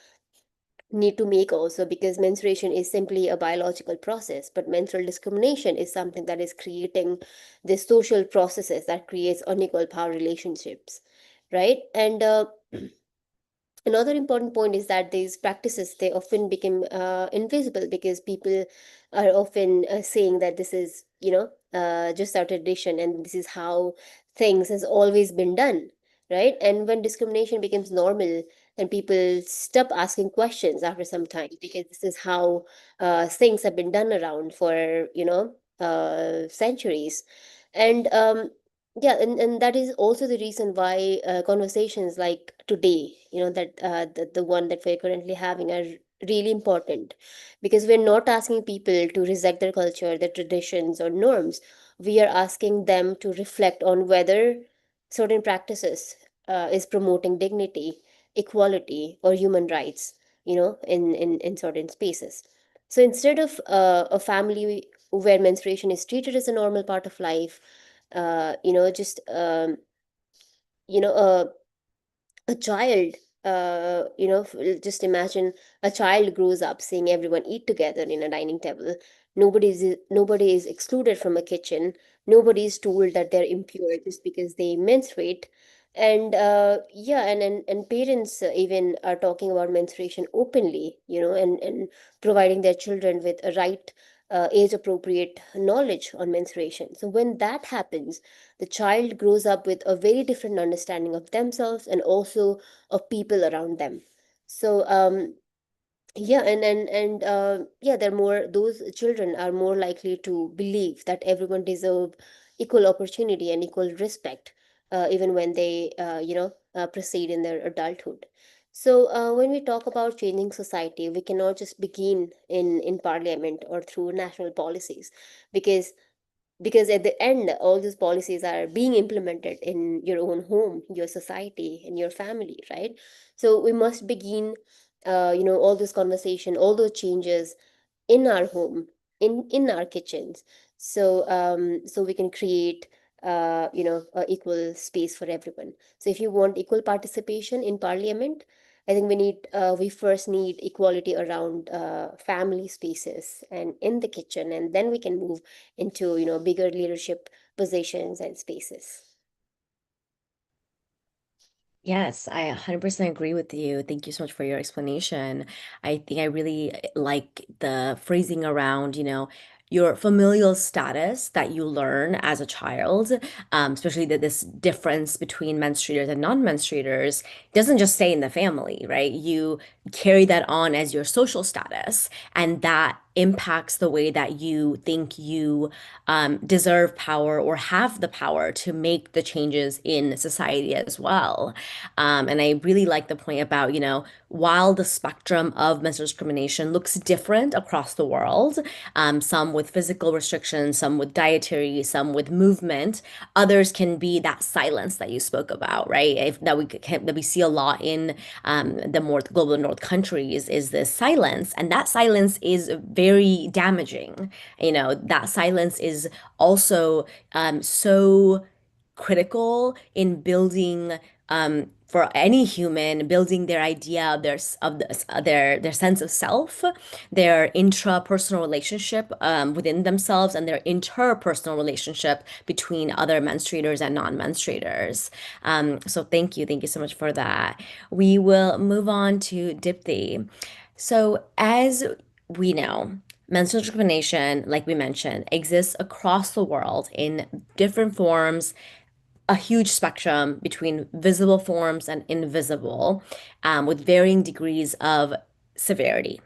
Speaker 4: need to make also, because menstruation is simply a biological process, but menstrual discrimination is something that is creating the social processes that creates unequal power relationships, right? And another important point is that these practices, they often become invisible, because people are often saying that this is, just our tradition, and this is how things has always been done, right? And when discrimination becomes normal, then people stop asking questions after some time, because this is how things have been done around for, centuries. And yeah, and that is also the reason why conversations like today, that the one that we're currently having, are really important, because we're not asking people to reject their culture, their traditions, or norms. We are asking them to reflect on whether certain practices is promoting dignity, equality, or human rights, in certain spaces. So instead of a family where menstruation is treated as a normal part of life, just you know, a child, just imagine a child grows up seeing everyone eat together in a dining table. Nobody is excluded from a kitchen. Nobody is told that they're impure just because they menstruate. And yeah, and parents even are talking about menstruation openly, and providing their children with a right age appropriate knowledge on menstruation. So when that happens, the child grows up with a very different understanding of themselves and also of people around them. So yeah, and they're more, those children are more likely to believe that everyone deserve equal opportunity and equal respect, even when they proceed in their adulthood. So when we talk about changing society, we cannot just begin in parliament or through national policies, because at the end all these policies are being implemented in your own home, your society, in your family, right? So we must begin all this conversation, all those changes in our home, in our kitchens, so so we can create a equal space for everyone. So if you want equal participation in parliament, I think we first need equality around family spaces and in the kitchen, and then we can move into bigger leadership positions and spaces.
Speaker 2: Yes, I 100% agree with you. Thank you so much for your explanation. I think I really like the phrasing around, your familial status that you learn as a child, especially that this difference between menstruators and non-menstruators doesn't just stay in the family, right? You carry that on as your social status, and that impacts the way that you think you deserve power or have the power to make the changes in society as well. And I really like the point about, while the spectrum of menstrual discrimination looks different across the world, some with physical restrictions, some with dietary, some with movement, others can be that silence that you spoke about, right? That we see a lot in the more global north countries is this silence, and that silence is very damaging. That silence is also so critical in building for any human, building their idea of their sense of self, their intrapersonal relationship within themselves, and their interpersonal relationship between other menstruators and non-menstruators. So thank you so much for that. We will move on to Dipti. So as we know, menstrual discrimination, like we mentioned, exists across the world in different forms, a huge spectrum between visible forms and invisible, with varying degrees of severity.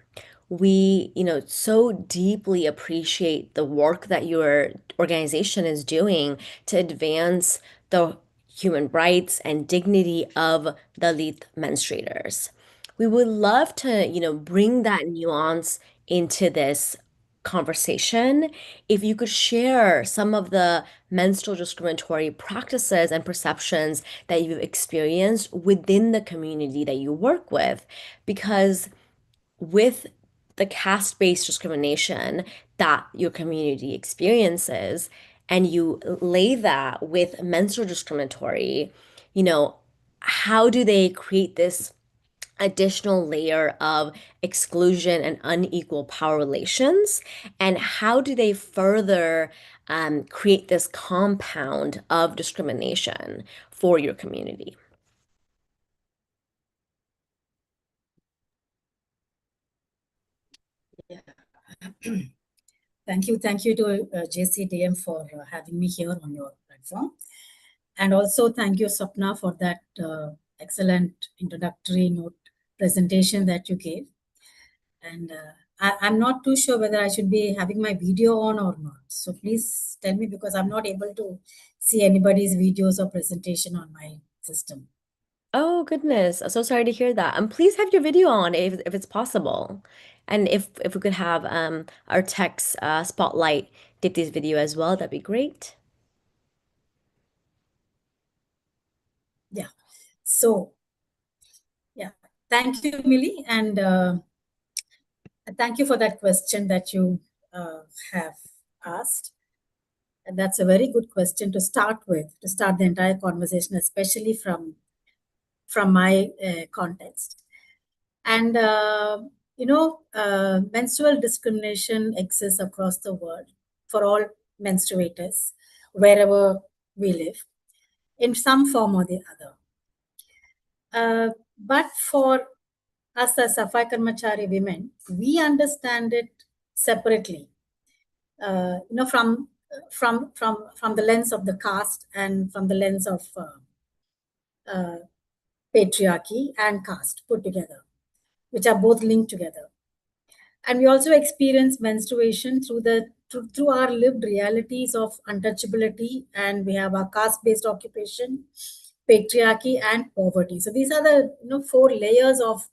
Speaker 2: We, so deeply appreciate the work that your organization is doing to advance the human rights and dignity of the Dalit menstruators. We would love to, bring that nuance into this conversation. If you could share some of the menstrual discriminatory practices and perceptions that you've experienced within the community that you work with, because with the caste-based discrimination that your community experiences, and you lay that with menstrual discriminatory, how do they create this additional layer of exclusion and unequal power relations? And how do they further create this compound of discrimination for your community?
Speaker 5: Yeah. Thank you to JCDM for having me here on your platform. And also thank you, Sapna, for that excellent introductory note presentation that you gave. And I'm not too sure whether I should be having my video on or not. So please tell me, because I'm not able to see anybody's videos or presentation on my system.
Speaker 2: Oh goodness, I'm so sorry to hear that. Please have your video on if it's possible. And if we could have our techs spotlight Dipti's video as well, that'd be great.
Speaker 5: Yeah. So, yeah. Thank you, Millie, and thank you for that question that you have asked. And that's a very good question to start with, to start the entire conversation, especially from my context. And, menstrual discrimination exists across the world for all menstruators, wherever we live, in some form or the other. But for us as Safai Karmachari women, we understand it separately, from the lens of the caste and from the lens of patriarchy and caste put together, which are both linked together. And we also experience menstruation through our lived realities of untouchability, and we have our caste-based occupation, patriarchy, and poverty. So these are the 4 layers of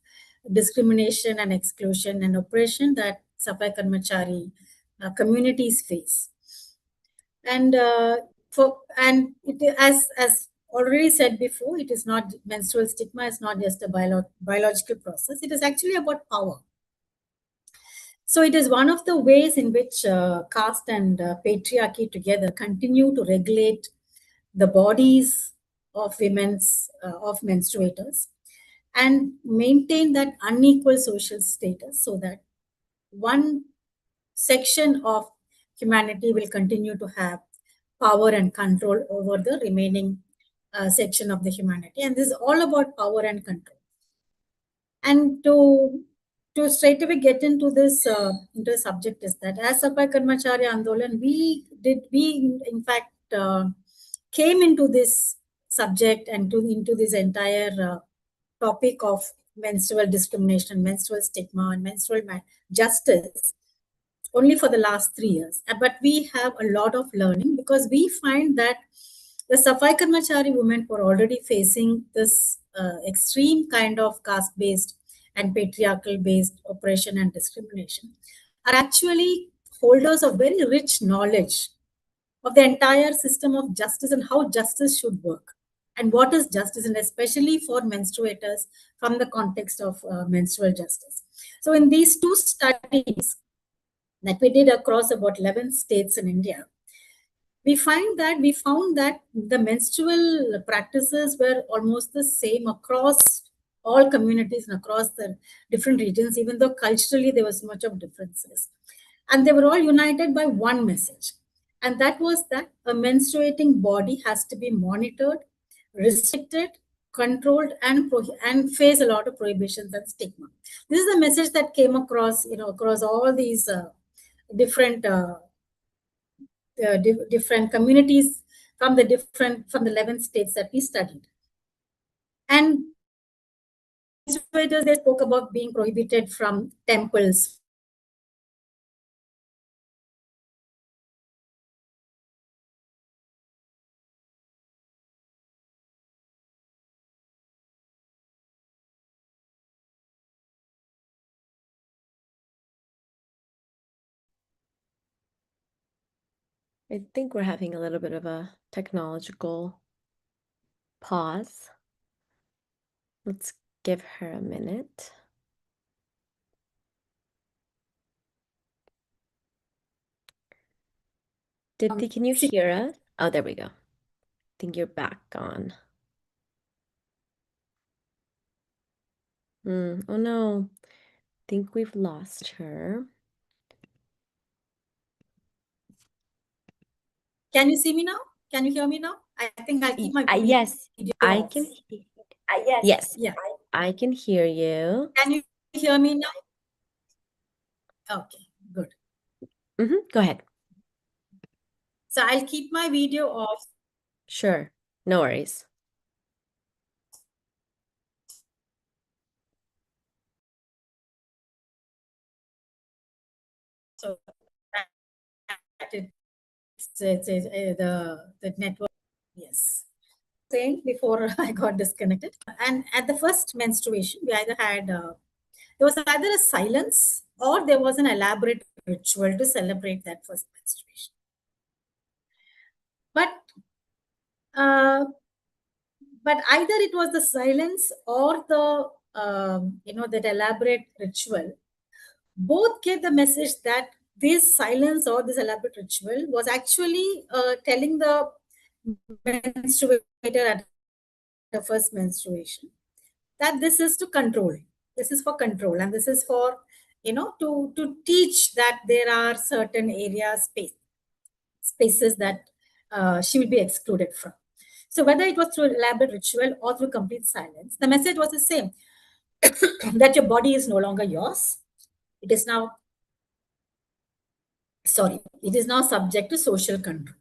Speaker 5: discrimination and exclusion and oppression that Safai Karmachari communities face. And as already said before, it is not menstrual stigma. It's not just a biological process. It is actually about power. So it is one of the ways in which caste and patriarchy together continue to regulate the bodies of of menstruators, and maintain that unequal social status, so that one section of humanity will continue to have power and control over the remaining section of the humanity. And this is all about power and control. And to straight away get into this into the subject is that as Safai Karmachari Andolan, we in fact came into this subject and into this entire topic of menstrual discrimination, menstrual stigma, and menstrual justice only for the last 3 years. But we have a lot of learning, because we find that the Safai Karmachari women were already facing this extreme kind of caste-based and patriarchal-based oppression and discrimination, are actually holders of very rich knowledge of the entire system of justice and how justice should work, and what is justice, and especially for menstruators from the context of menstrual justice. So in these 2 studies that we did across about 11 states in India, we found that the menstrual practices were almost the same across all communities and across the different regions, even though culturally there was much of differences. And they were all united by one message. And that was that a menstruating body has to be monitored, restricted, controlled, and face a lot of prohibitions and stigma. This is the message that came across, across all these different different communities from the 11 states that we studied. And they spoke about being prohibited from temples,
Speaker 2: I think we're having a little bit of a technological pause. Let's give her a minute. Dipti, can you hear us? Oh, there we go. I think you're back on. Oh no, I think we've lost her.
Speaker 5: Can you see me now? Can you hear me now? I think I'll keep my
Speaker 2: yes,
Speaker 5: video
Speaker 2: I
Speaker 5: off.
Speaker 2: can. Yes,
Speaker 5: Yeah.
Speaker 2: I can hear you.
Speaker 5: Can you hear me now? Okay, good.
Speaker 2: Go ahead.
Speaker 5: So I'll keep my video off.
Speaker 2: Sure, no worries.
Speaker 5: So the network. Yes. Saying before I got disconnected. And at the first menstruation, we either had there was either a silence or there was an elaborate ritual to celebrate that first menstruation. But either it was the silence or the that elaborate ritual, both gave the message that this silence or this elaborate ritual was actually telling the menstruator at the first menstruation that this is to control. This is for control, and this is for to teach that there are certain areas, spaces that she will be excluded from. So whether it was through elaborate ritual or through complete silence, the message was the same: that your body is no longer yours. It is now subject to social control.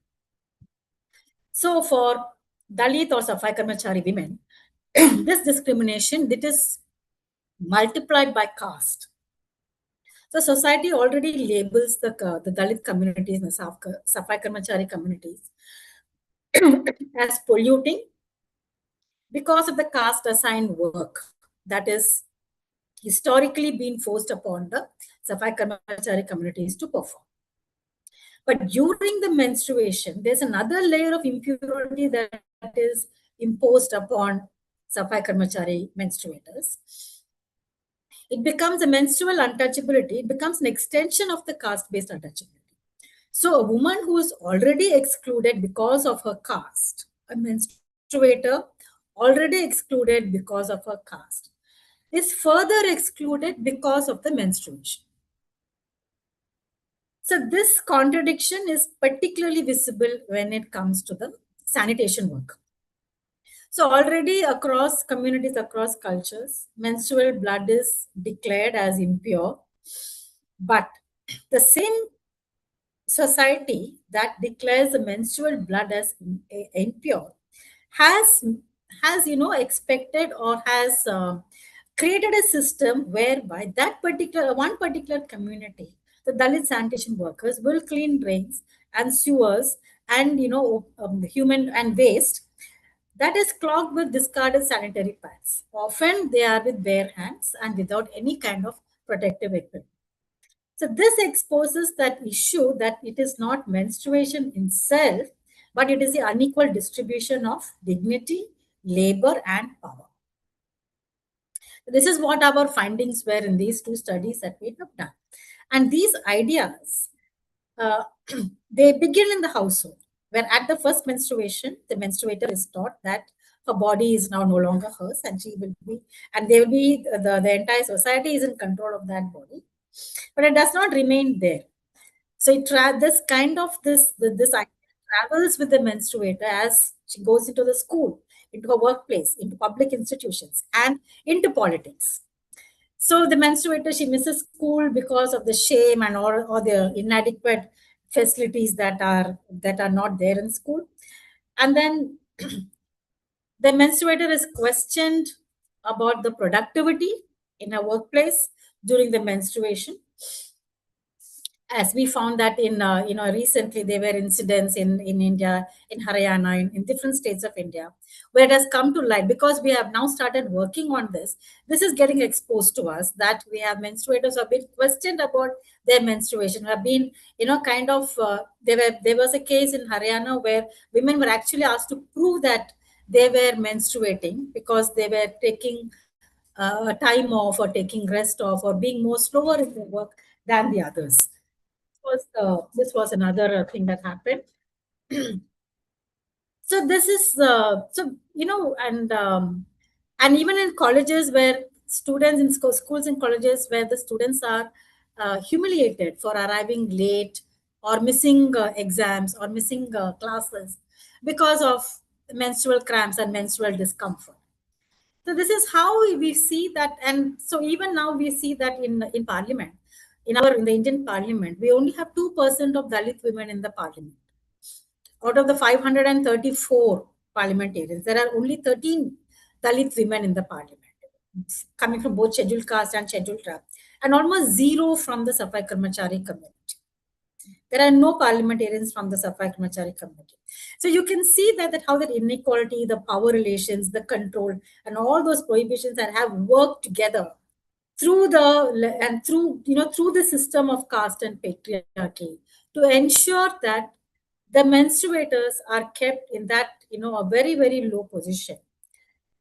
Speaker 5: So for Dalit or Safai Karmachari women, this discrimination, it is multiplied by caste. So society already labels the Dalit communities and the Safai Karmachari communities as polluting because of the caste assigned work that is historically been forced upon the Safai Karmachari communities to perform. But during the menstruation, there's another layer of impurity that is imposed upon Safai Karmachari menstruators. It becomes a menstrual untouchability. It becomes an extension of the caste-based untouchability. So a woman who is already excluded because of her caste, a menstruator already excluded because of her caste, is further excluded because of the menstruation. So this contradiction is particularly visible when it comes to the sanitation work. So already across communities, across cultures, menstrual blood is declared as impure. But the same society that declares the menstrual blood as impure has expected or has created a system whereby that one particular community, the Dalit sanitation workers, will clean drains and sewers and human and waste that is clogged with discarded sanitary pads. Often they are with bare hands and without any kind of protective equipment. So this exposes that issue that it is not menstruation itself, but it is the unequal distribution of dignity, labor, and power. This is what our findings were in these two studies that we have done. And these ideas, they begin in the household, where at the first menstruation, the menstruator is taught that her body is now no longer hers, and she will be, and they will be, the entire society is in control of that body. But it does not remain there. So this idea travels with the menstruator as she goes into the school, into her workplace, into public institutions, and into politics. So the menstruator, she misses school because of the shame and or the inadequate facilities that are not there in school. And then the menstruator is questioned about the productivity in a workplace during the menstruation. As we found that in recently there were incidents in India, in Haryana, in different states of India, where it has come to light because we have now started working on this. This is getting exposed to us that we have menstruators who have been questioned about their menstruation, have been there was a case in Haryana where women were actually asked to prove that they were menstruating because they were taking time off or taking rest off or being more slower in their work than the others. This was another thing that happened. So this is and even in colleges where students in schools and colleges where the students are humiliated for arriving late or missing exams or missing classes because of menstrual cramps and menstrual discomfort. So this is how we see that, and so even now we see that in Parliament, in the Indian Parliament, we only have 2% of Dalit women in the Parliament. Out of the 534 parliamentarians, there are only 13 Dalit women in the Parliament, coming from both scheduled caste and scheduled tribe, and almost zero from the Safai Karmachari community. There are no parliamentarians from the Safai Karmachari community. So you can see that how that inequality, the power relations, the control, and all those prohibitions that have worked together through the system of caste and patriarchy to ensure that the menstruators are kept in that a very, very low position.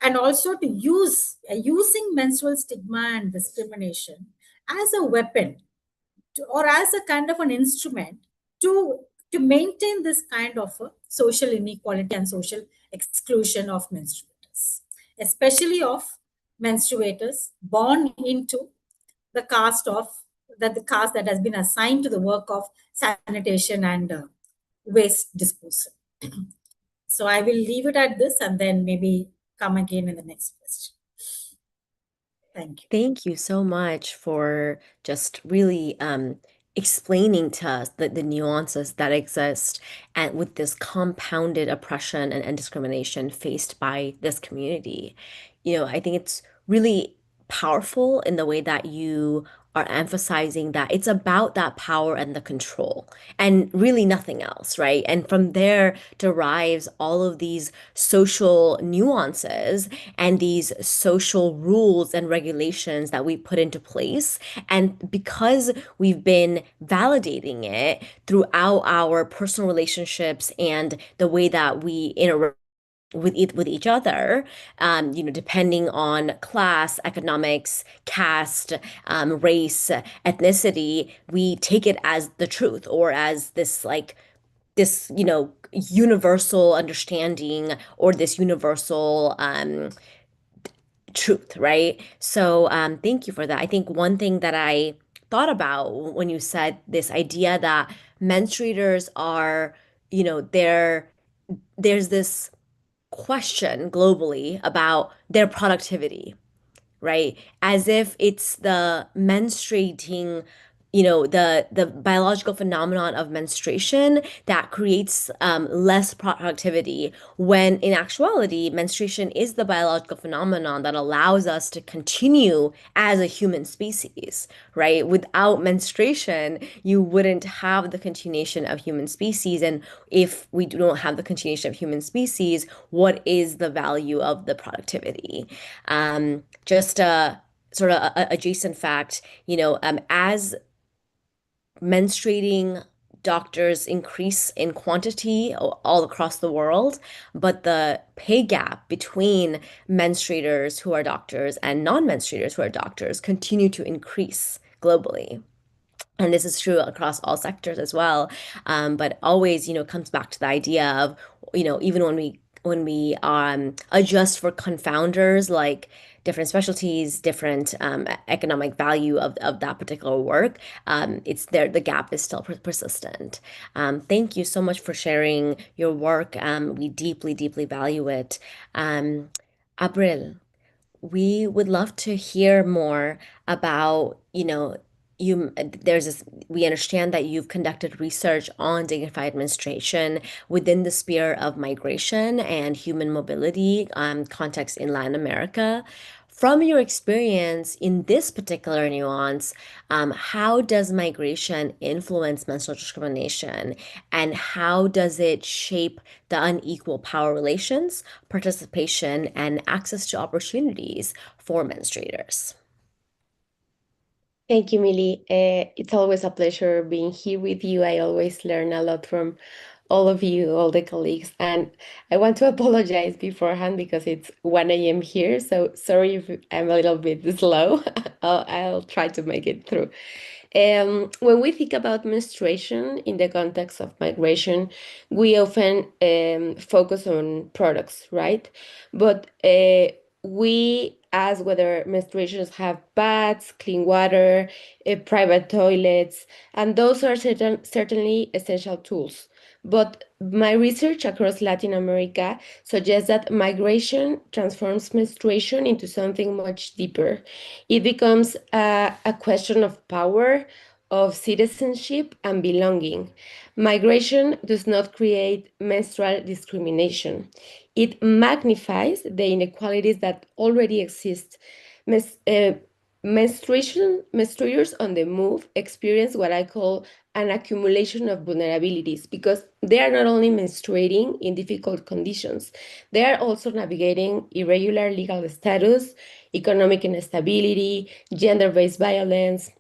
Speaker 5: and also to use using menstrual stigma and discrimination as a weapon or as a kind of an instrument to to maintain this kind of a social inequality and social exclusion of menstruators, especially of menstruators born into the caste of the caste that has been assigned to the work of sanitation and waste disposal. So I will leave it at this and then maybe come again in the next question. Thank you.
Speaker 2: Thank you so much for just really explaining to us the nuances that exist and with this compounded oppression and discrimination faced by this community. I think it's really powerful in the way that you are emphasizing that it's about that power and the control and really nothing else, right? And from there derives all of these social nuances and these social rules and regulations that we put into place. And because we've been validating it throughout our personal relationships and the way that we interact with each other, depending on class, economics, caste, race, ethnicity, we take it as the truth or as this universal understanding or this universal truth, right? So thank you for that. I think one thing that I thought about when you said this idea that menstruators are, there's this question globally about their productivity, right? As if it's the menstruating, the biological phenomenon of menstruation that creates less productivity, when in actuality, menstruation is the biological phenomenon that allows us to continue as a human species, right? Without menstruation, you wouldn't have the continuation of human species. And if we don't have the continuation of human species, what is the value of the productivity? Just a sort of a adjacent fact, as menstruating doctors increase in quantity all across the world, but the pay gap between menstruators who are doctors and non-menstruators who are doctors continue to increase globally. And this is true across all sectors as well. But always, comes back to the idea of, even when we adjust for confounders like different specialties, different economic value of that particular work, it's there. The gap is still persistent. Thank you so much for sharing your work. We deeply, deeply value it. Abril, we would love to hear more about, we understand that you've conducted research on dignified menstruation within the sphere of migration and human mobility context in Latin America. From your experience in this particular nuance, how does migration influence menstrual discrimination, and how does it shape the unequal power relations, participation, and access to opportunities for menstruators?
Speaker 6: Thank you, Millie. It's always a pleasure being here with you. I always learn a lot from all of you, all the colleagues. And I want to apologize beforehand because it's 1 a.m. here. So sorry if I'm a little bit slow. I'll try to make it through. When we think about menstruation in the context of migration, we often focus on products, right? But we ask whether menstruations have baths, clean water, private toilets, and those are certainly essential tools. But my research across Latin America suggests that migration transforms menstruation into something much deeper. It becomes a question of power, of citizenship, and belonging. Migration does not create menstrual discrimination. It magnifies the inequalities that already exist. Menstruators on the move experience what I call an accumulation of vulnerabilities because they are not only menstruating in difficult conditions, they are also navigating irregular legal status, economic instability, gender-based violence,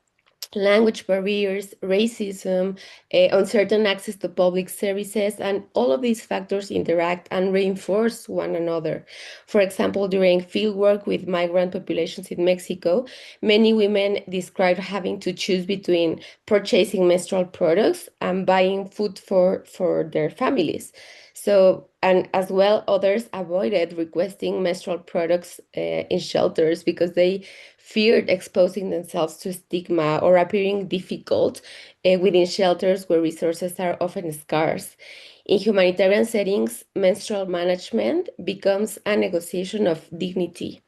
Speaker 6: language barriers, racism, uncertain access to public services, and all of these factors interact and reinforce one another. For example, during fieldwork with migrant populations in Mexico, many women described having to choose between purchasing menstrual products and buying food for their families. So, and as well, others avoided requesting menstrual products in shelters because they feared exposing themselves to stigma or appearing difficult within shelters where resources are often scarce. In humanitarian settings, menstrual management becomes a negotiation of dignity.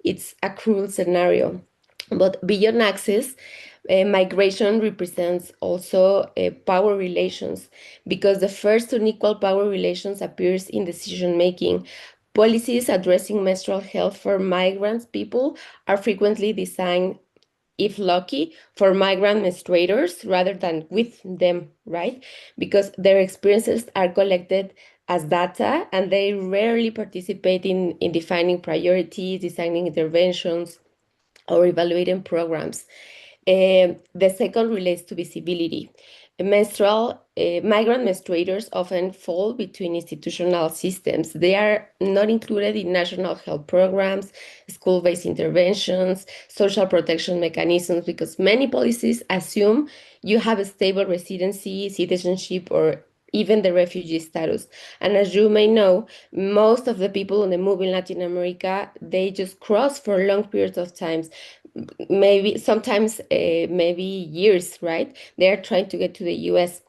Speaker 6: It's a cruel scenario. But beyond access, migration represents also power relations because the first unequal power relations appears in decision making. Policies addressing menstrual health for migrants people are frequently designed, if lucky, for migrant menstruators rather than with them, right? Because their experiences are collected as data and they rarely participate in defining priorities, designing interventions, or evaluating programs. The second relates to visibility. Migrant menstruators often fall between institutional systems. They are not included in national health programs, school-based interventions, social protection mechanisms, because many policies assume you have a stable residency, citizenship, or even the refugee status. And as you may know, most of the people on the move in Latin America, they just cross for long periods of time, maybe sometimes maybe years, right? They're trying to get to the US.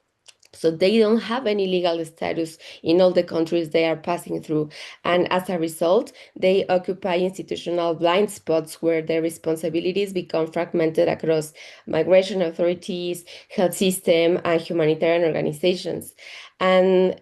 Speaker 6: So they don't have any legal status in all the countries they are passing through. And as a result, they occupy institutional blind spots where their responsibilities become fragmented across migration authorities, health system, and humanitarian organizations. And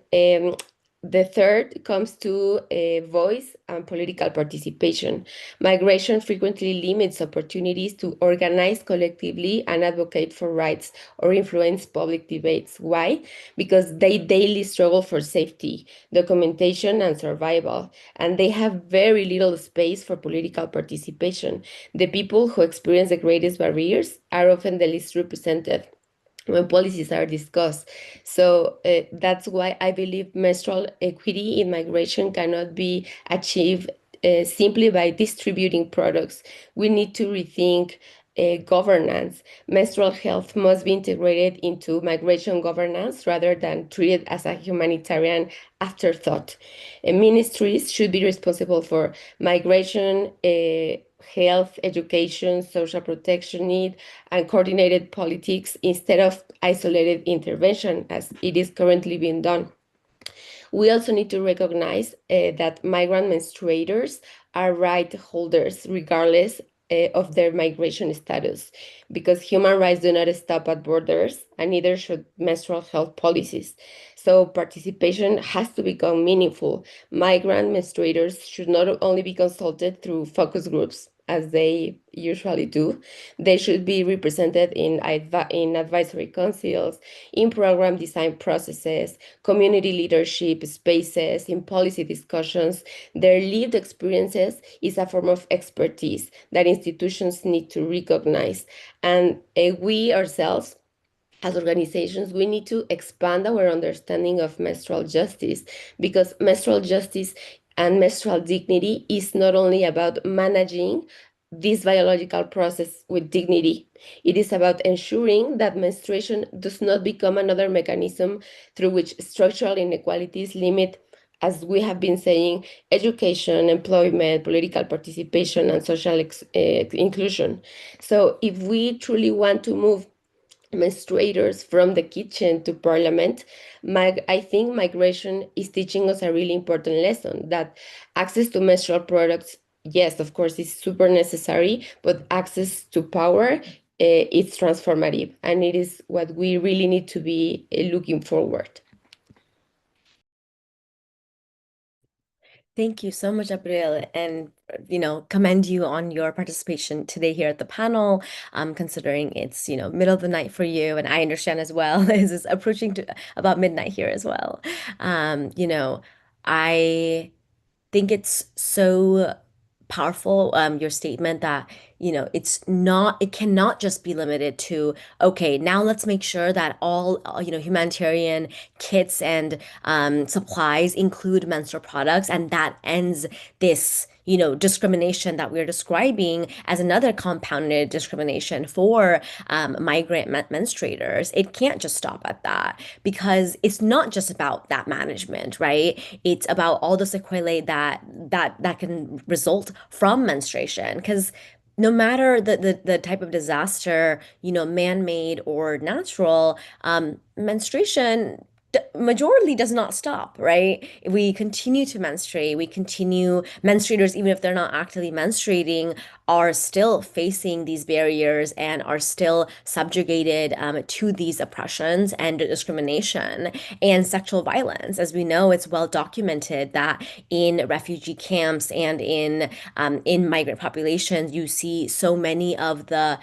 Speaker 6: the third comes to voice and political participation. Migration frequently limits opportunities to organize collectively and advocate for rights or influence public debates. Why? Because they daily struggle for safety, documentation, and survival, and they have very little space for political participation. The people who experience the greatest barriers are often the least represented when policies are discussed. So that's why I believe menstrual equity in migration cannot be achieved simply by distributing products. We need to rethink governance. Menstrual health must be integrated into migration governance rather than treated as a humanitarian afterthought. Ministries should be responsible for migration, health, education, social protection need, and coordinated politics instead of isolated intervention as it is currently being done. We also need to recognize that migrant menstruators are right holders regardless of their migration status, because human rights do not stop at borders, and neither should menstrual health policies. So participation has to become meaningful. Migrant menstruators should not only be consulted through focus groups, as they usually do. They should be represented in advisory councils, in program design processes, community leadership spaces, in policy discussions. Their lived experiences is a form of expertise that institutions need to recognize. And we ourselves, as organizations, we need to expand our understanding of menstrual justice, because menstrual justice and menstrual dignity is not only about managing this biological process with dignity. It is about ensuring that menstruation does not become another mechanism through which structural inequalities limit, as we have been saying, education, employment, political participation, and social inclusion. So if we truly want to move menstruators from the kitchen to parliament, I think migration is teaching us a really important lesson, that access to menstrual products, yes, of course, is super necessary, but access to power is transformative, and it is what we really need to be looking forward.
Speaker 2: Thank you so much, April, and commend you on your participation today here at the panel. Considering it's middle of the night for you, and I understand as well, this is approaching to about midnight here as well. I think it's so powerful, your statement that it cannot just be limited to, okay, now let's make sure that all, humanitarian kits and supplies include menstrual products, and that ends this, discrimination that we're describing as another compounded discrimination for migrant menstruators. It can't just stop at that, because it's not just about that management, right? It's about all the sequelae that can result from menstruation. Because no matter the type of disaster, man-made or natural, menstruation majorly does not stop, right? We continue to menstruate. Menstruators, even if they're not actively menstruating, are still facing these barriers and are still subjugated to these oppressions and discrimination and sexual violence. As we know, it's well documented that in refugee camps and in migrant populations, you see so many of the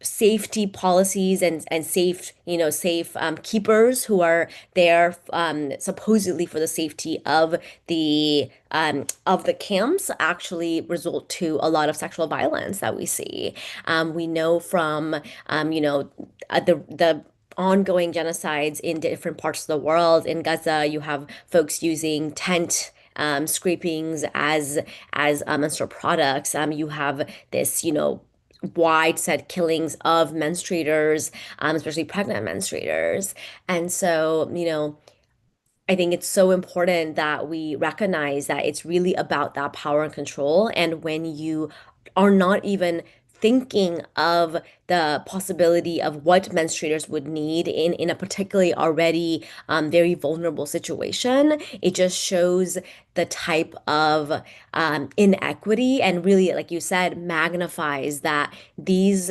Speaker 2: safety policies and safe keepers who are there supposedly for the safety of the camps actually result to a lot of sexual violence that we see. We know from the ongoing genocides in different parts of the world. In Gaza, you have folks using tent scrapings as menstrual products. You have this, widespread killings of menstruators, especially pregnant menstruators. And so, I think it's so important that we recognize that it's really about that power and control. And when you are not even thinking of the possibility of what menstruators would need in a particularly already very vulnerable situation, it just shows the type of inequity, and really, like you said, magnifies that these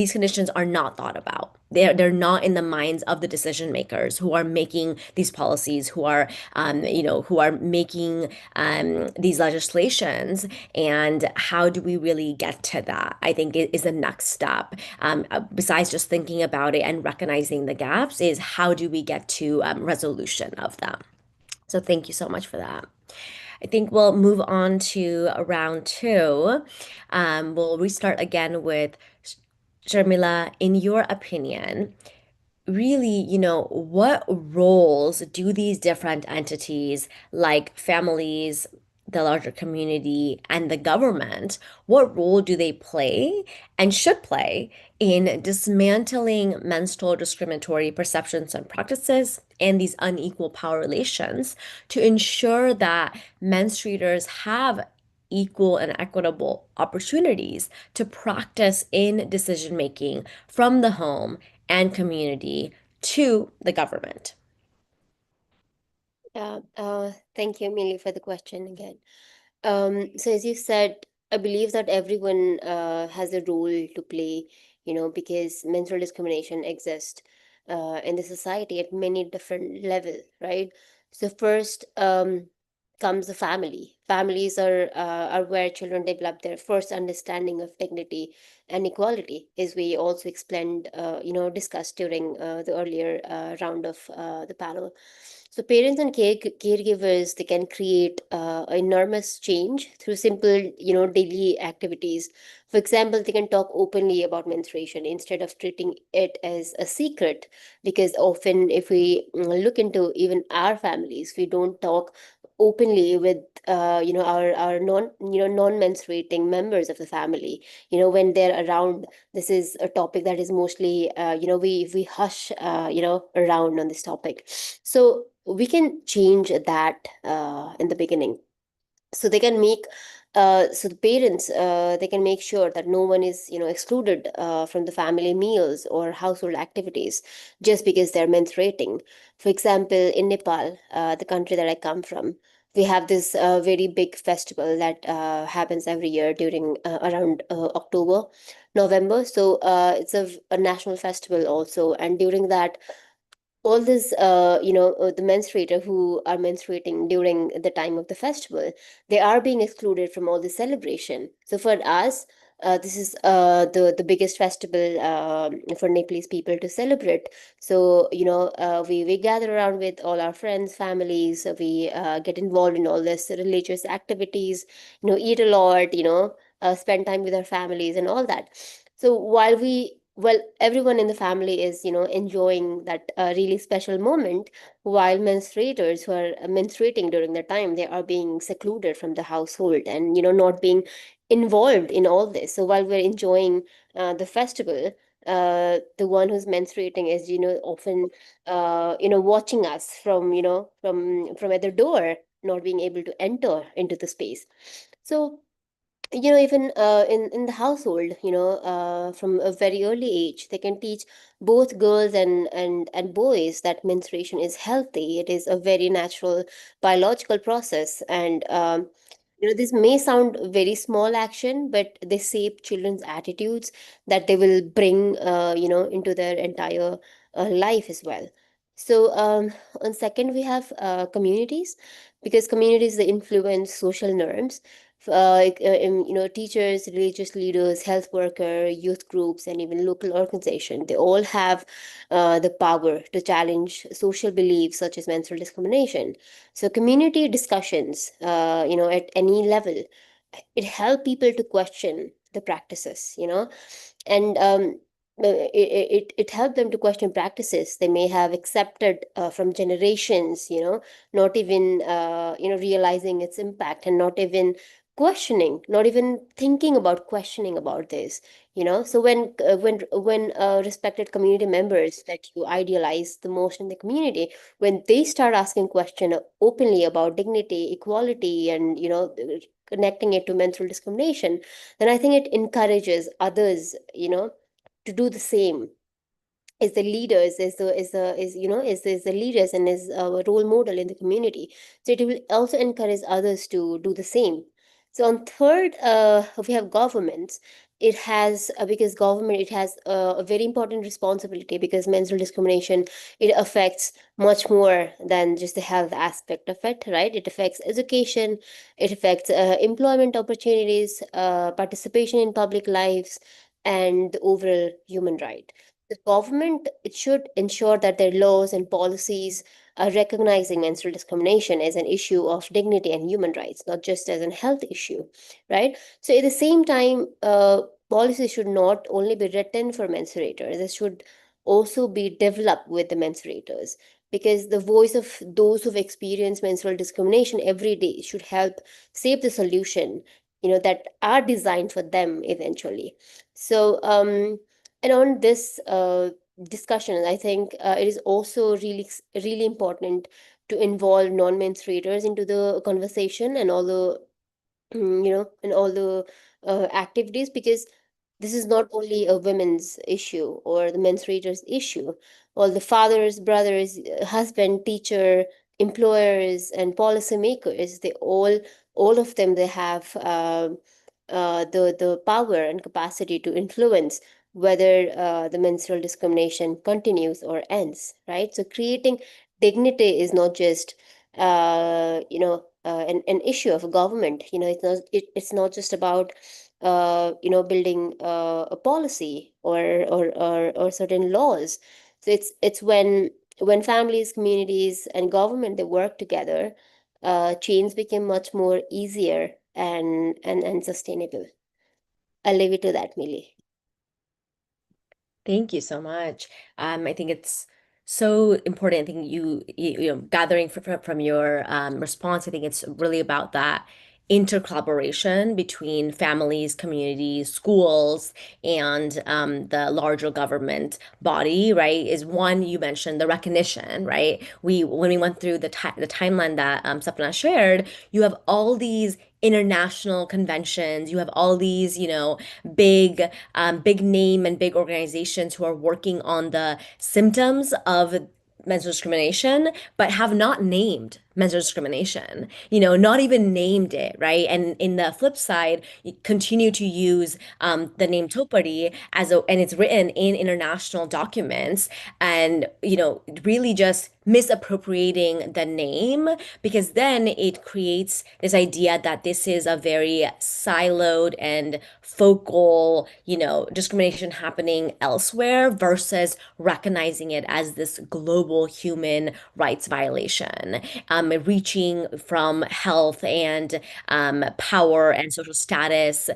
Speaker 2: conditions are not thought about. They're not in the minds of the decision makers who are making these policies, who are making these legislations. And how do we really get to that? I think it is the next step. Besides just thinking about it and recognizing the gaps, is how do we get to resolution of them? So thank you so much for that. I think we'll move on to round two. We'll restart again with Sharmila. In your opinion, really, what roles do these different entities like families, the larger community, and the government, what role do they play and should play in dismantling menstrual discriminatory perceptions and practices and these unequal power relations to ensure that menstruators have equal and equitable opportunities to practice in decision making from the home and community to the government?
Speaker 4: Thank you, Amelia, for the question again. So as you said, I believe that everyone has a role to play, because menstrual discrimination exists in the society at many different levels, right? So first comes the family. Families are where children develop their first understanding of dignity and equality, as we also explained, discussed during the earlier round of the panel. So parents and caregivers, they can create enormous change through simple, daily activities. For example, they can talk openly about menstruation instead of treating it as a secret, because often if we look into even our families, we don't talk openly with our non-menstruating members of the family. When they're around, this is a topic that is mostly we hush around on this topic. So we can change that in the beginning. So they can make so the parents, they can make sure that no one is excluded from the family meals or household activities just because they're menstruating. For example, in Nepal, the country that I come from, we have this very big festival that happens every year during around October, November. So it's a national festival also, and during that, all this the menstruator who are menstruating during the time of the festival, they are being excluded from all the celebration. So for us, this is the biggest festival for Nepalese people to celebrate. So we gather around with all our friends, families. We get involved in all this religious activities, eat a lot, spend time with our families and all that. So well, everyone in the family is, enjoying that really special moment, while menstruators who are menstruating during the time, they are being secluded from the household and, not being involved in all this. So while we're enjoying the festival, the one who's menstruating is, often, watching us from, from at the door, not being able to enter into the space. So, even in the household, from a very early age, they can teach both girls and boys that menstruation is healthy. It is a very natural biological process, and this may sound very small action, but they shape children's attitudes that they will bring, into their entire life as well. So, on second, we have communities, because communities, they influence social norms. Teachers, religious leaders, health worker, youth groups, and even local organization, they all have the power to challenge social beliefs such as menstrual discrimination. So community discussions, at any level, it help people to question the practices, and it helped them to question practices they may have accepted from generations, not even realizing its impact, and not even questioning, not even thinking about questioning about this. So when respected community members that you idealize the most in the community, when they start asking question openly about dignity, equality, and connecting it to menstrual discrimination, then I think it encourages others, to do the same. Is the leaders, is the leaders, and is a role model in the community. So it will also encourage others to do the same. So on third, we have governments. It has because government, it has a very important responsibility, because menstrual discrimination, it affects much more than just the health aspect of it, right? It affects education, it affects employment opportunities, participation in public lives, and the overall human right. The government, it should ensure that their laws and policies are recognizing menstrual discrimination as an issue of dignity and human rights, not just as a health issue, right? So at the same time, policies should not only be written for menstruators, they should also be developed with the menstruators, because the voice of those who've experienced menstrual discrimination every day should help shape the solution, that are designed for them eventually. So, and on this discussion, I think it is also really important to involve non-menstruators into the conversation, and all the and all the activities, because this is not only a women's issue or the menstruators issue. All the fathers, brothers, husband, teacher, employers, and policymakers, they all of them, they have the power and capacity to influence whether the menstrual discrimination continues or ends, right? So creating dignity is not just an issue of government. It's not just about building a policy or certain laws. So it's when families, communities, and government, they work together, change became much more easier and sustainable. I'll leave it to that, Millie.
Speaker 2: Thank you so much. I think it's so important. I think gathering from your response, I think it's really about that intercollaboration between families, communities, schools, and the larger government body, right? Is one, you mentioned the recognition, right? When we went through the timeline that Sapna shared, you have all these international conventions, you have all these, big big name and big organizations who are working on the symptoms of menstrual discrimination, but have not named menstrual discrimination, not even named it, right? And in the flip side, you continue to use the name Topari and it's written in international documents, and, really just misappropriating the name, because then it creates this idea that this is a very siloed and focal, discrimination happening elsewhere, versus recognizing it as this global human rights violation. reaching from health and power and social status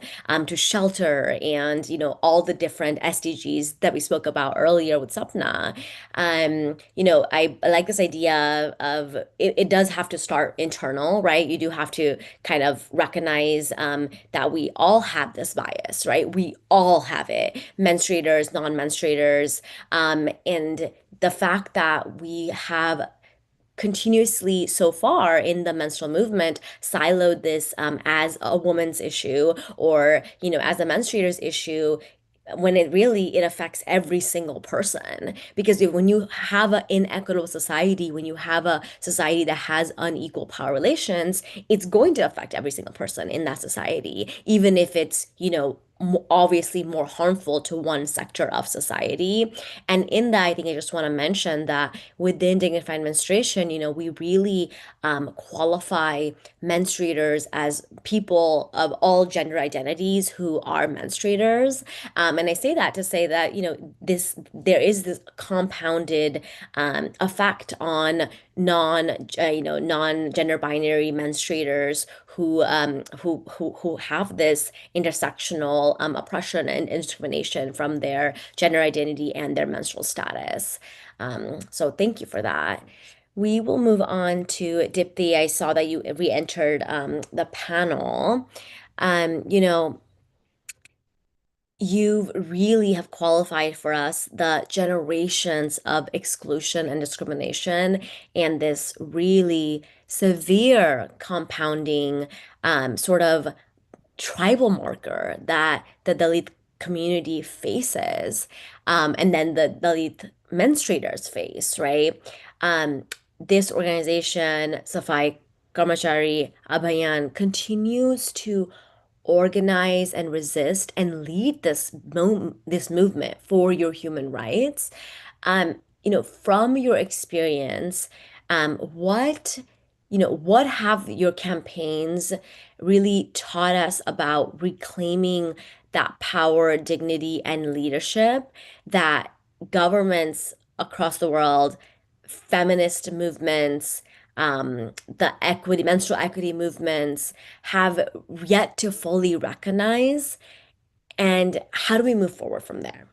Speaker 2: to shelter and, all the different SDGs that we spoke about earlier with Sapna. I like this idea of it does have to start internal, right? You do have to kind of recognize that we all have this bias, right? We all have it, menstruators, non-menstruators, and the fact that we have continuously so far in the menstrual movement siloed this as a woman's issue or as a menstruator's issue when it affects every single person, because when you have an inequitable society, when you have a society that has unequal power relations, it's going to affect every single person in that society, even if it's obviously more harmful to one sector of society. And in that, I think I just want to mention that within dignified menstruation, we really qualify menstruators as people of all gender identities who are menstruators. And I say that to say that, there is this compounded effect on non-gender binary menstruators who have this intersectional oppression and discrimination from their gender identity and their menstrual status. So thank you for that. We will move on to Dipti. I saw that you re-entered the panel. You really have qualified for us the generations of exclusion and discrimination and this really severe compounding sort of tribal marker that the Dalit community faces, and then the Dalit menstruators face, right? This organization, Safai Karmachari Abhayan, continues to organize and resist and lead this movement for your human rights. From your experience, what have your campaigns really taught us about reclaiming that power, dignity, and leadership that governments across the world, feminist movements, the menstrual equity movements have yet to fully recognize? And how do we move forward from there?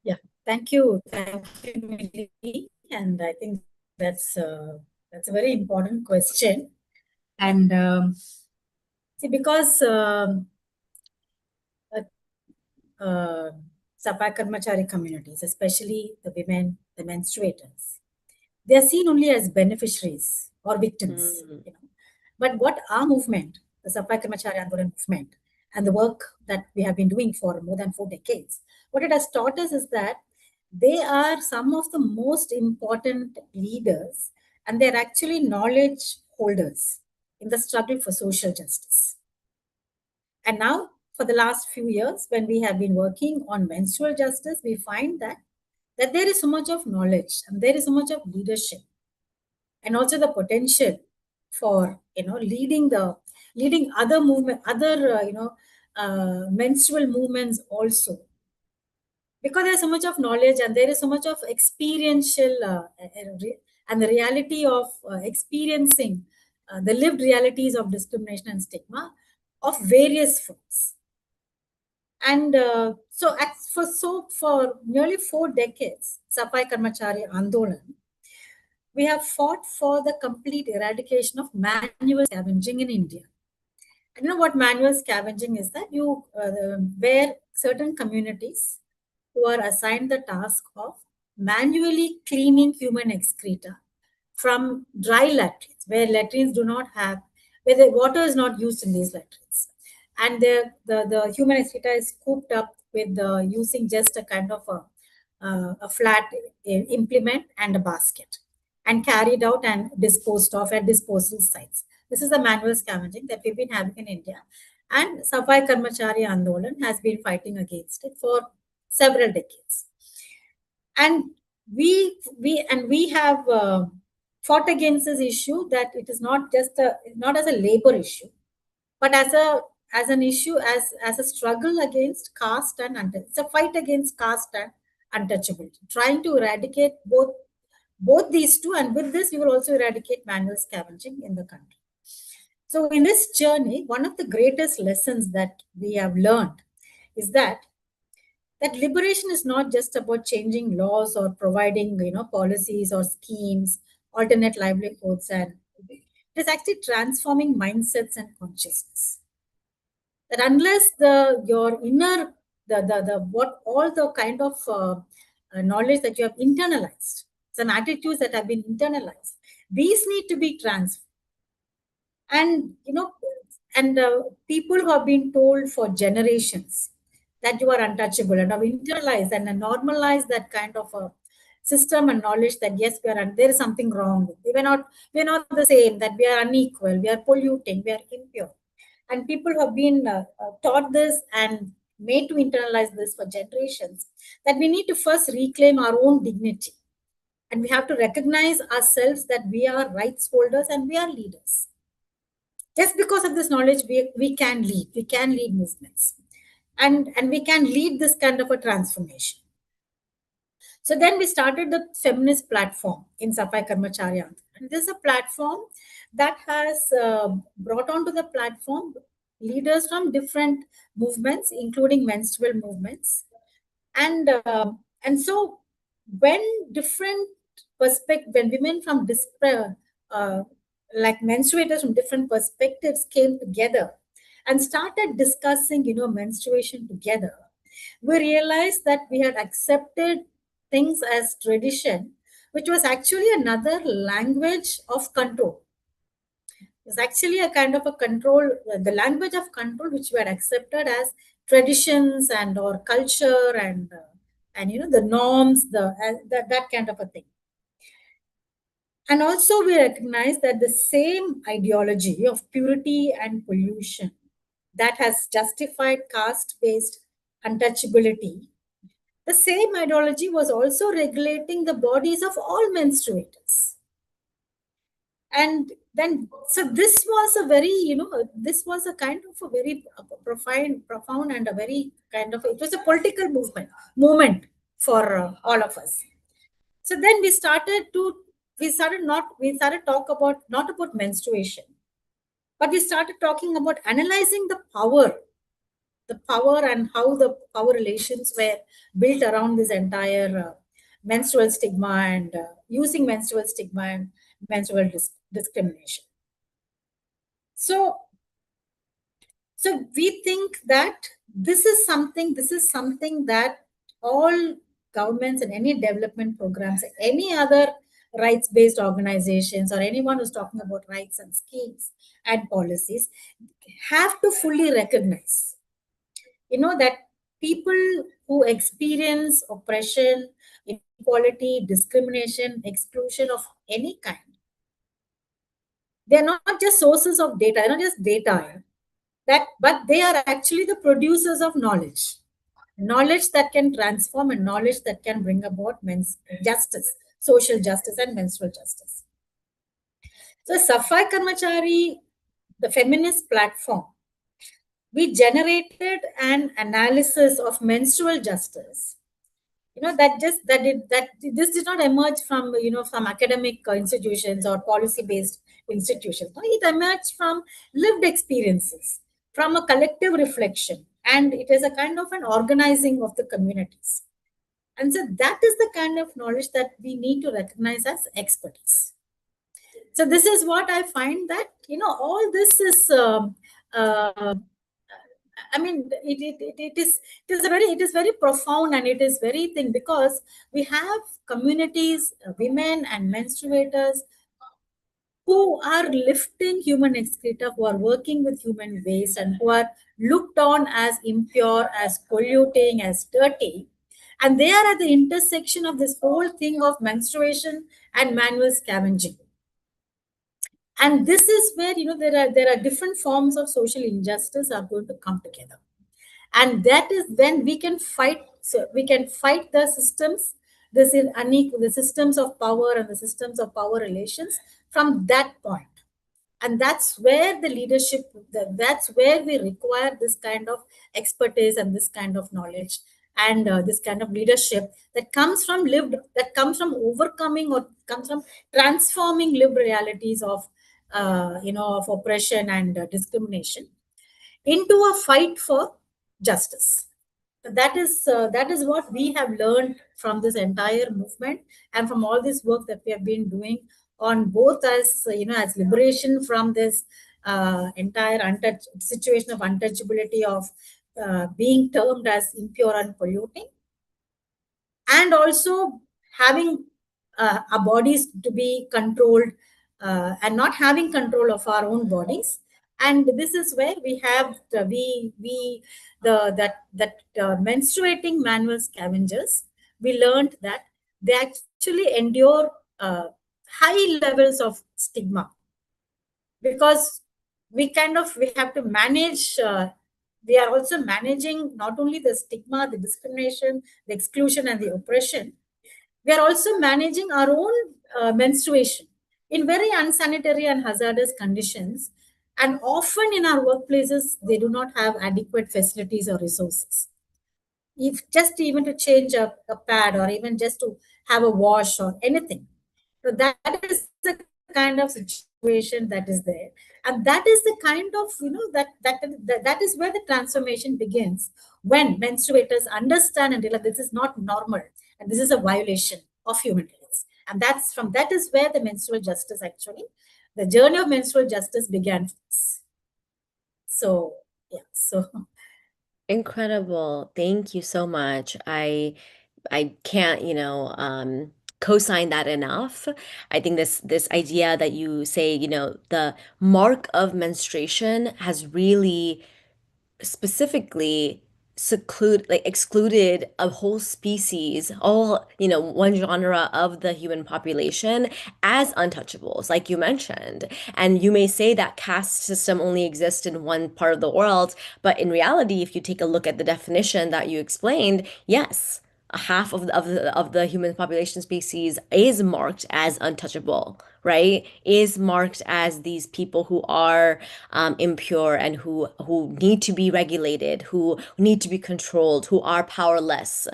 Speaker 5: Yeah, thank you, Millie. And I think that's a very important question. And see, because Sapai Karmachari communities, especially the women, the menstruators, they are seen only as beneficiaries or victims. But what our movement, the Sapai Karmachari Andolan movement, and the work that we have been doing for more than 4 decades, what it has taught us is that they are some of the most important leaders, and they're actually knowledge holders in the struggle for social justice. And now, for the last few years, when we have been working on menstrual justice, we find that there is so much of knowledge and there is so much of leadership, and also the potential for leading other movement, other menstrual movements also, because there's so much of knowledge and there is so much of experiential and the reality of experiencing the lived realities of discrimination and stigma of various forms. And for nearly 4 decades, Sapai Karmachari Andolan, we have fought for the complete eradication of manual scavenging in India. And what manual scavenging is? That where certain communities who are assigned the task of manually cleaning human excreta from dry latrines, where latrines do not have, where the water is not used in these latrines. And the human excreta is scooped up with using just a kind of a flat implement and a basket, and carried out and disposed of at disposal sites. This is the manual scavenging that we've been having in India. And Safai Karmachari Andolan has been fighting against it for several decades. And we have fought against this issue, that it is not just not as a labor issue, but as an issue, as a struggle against caste and it's a fight against caste and untouchability, trying to eradicate both these two, and with this, we will also eradicate manual scavenging in the country. So in this journey, one of the greatest lessons that we have learned is that liberation is not just about changing laws or providing policies or schemes, alternate livelihoods, and it is actually transforming mindsets and consciousness. That unless your inner the what all the kind of knowledge that you have internalized, some attitudes that have been internalized, these need to be transformed. And people who have been told for generations that you are untouchable and have internalized and normalized that kind of a system and knowledge that yes, there is something wrong. We're not the same, that we are unequal, we are polluting, we are impure. And people who have been taught this and made to internalize this for generations, that we need to first reclaim our own dignity. And we have to recognize ourselves that we are rights holders and we are leaders. Just because of this knowledge, we can lead movements. And we can lead this kind of a transformation. So then we started the feminist platform in Safai Karmachari. And this is a platform that has brought onto the platform leaders from different movements, including menstrual movements. And so when different when women from like menstruators from different perspectives came together and started discussing, menstruation together, we realized that we had accepted things as tradition, which was actually another language of control. It's actually a kind of a control, the language of control, which we had accepted as traditions and or culture and the norms, that kind of a thing. And also we recognize that the same ideology of purity and pollution that has justified caste-based untouchability, the same ideology was also regulating the bodies of all menstruators. And then, so this was a very, this was a kind of a very profound and a very kind of, it was a political movement for all of us. So then we started talk about, not about menstruation, but we started talking about analyzing the power and how the power relations were built around this entire menstrual stigma and using menstrual stigma and menstrual discrimination. So we think that this is something that all governments and any development programs, any other rights-based organizations or anyone who's talking about rights and schemes and policies have to fully recognize, that people who experience oppression, inequality, discrimination, exclusion of any kind, they're not just sources of data, they're not just data, but they are actually the producers of knowledge that can transform and knowledge that can bring about men's justice, social justice, and menstrual justice. So Safai Karmachari, the feminist platform, we generated an analysis of menstrual justice. This did not emerge from from academic institutions or policy-based institutions. No, it emerged from lived experiences, from a collective reflection, and it is a kind of an organizing of the communities. And so that is the kind of knowledge that we need to recognize as expertise. So this is what I find, that all this is I mean, it is very profound, and it is very thing, because we have communities, women and menstruators who are lifting human excreta, who are working with human waste, and who are looked on as impure, as polluting, as dirty. And they are at the intersection of this whole thing of menstruation and manual scavenging. And this is where there are different forms of social injustice are going to come together, and that is when we can fight. So we can fight the systems, the systems of power and the systems of power relations from that point. And that's where the leadership, that's where we require this kind of expertise and this kind of knowledge and this kind of leadership that comes from overcoming or comes from transforming lived realities of of oppression and discrimination into a fight for justice. That is what we have learned from this entire movement and from all this work that we have been doing on both as as liberation from this entire situation of untouchability of being termed as impure and polluting, and also having our bodies to be controlled and not having control of our own bodies. And this is where we have we the that menstruating manual scavengers. We learned that they actually endure high levels of stigma, because we have to manage we are also managing not only the stigma, the discrimination, the exclusion, and the oppression. We are also managing our own menstruation in very unsanitary and hazardous conditions. And often in our workplaces, they do not have adequate facilities or resources. If just even to change a pad or even just to have a wash or anything. So that is the kind of situation that is there. And that is the kind of, that is where the transformation begins, when menstruators understand and realize this is not normal and this is a violation of human rights. And that is where the menstrual justice actually, the journey of menstrual justice began. So, yeah, so.
Speaker 2: Incredible. Thank you so much. I can't, co-sign that enough. I think this idea that you say, the mark of menstruation has really specifically excluded a whole species, all, one genre of the human population as untouchables, like you mentioned. And you may say that caste system only exists in one part of the world, but in reality, if you take a look at the definition that you explained, yes, a half of the human population species is marked as untouchable, right? Is marked as these people who are impure and who need to be regulated, who need to be controlled, who are powerless.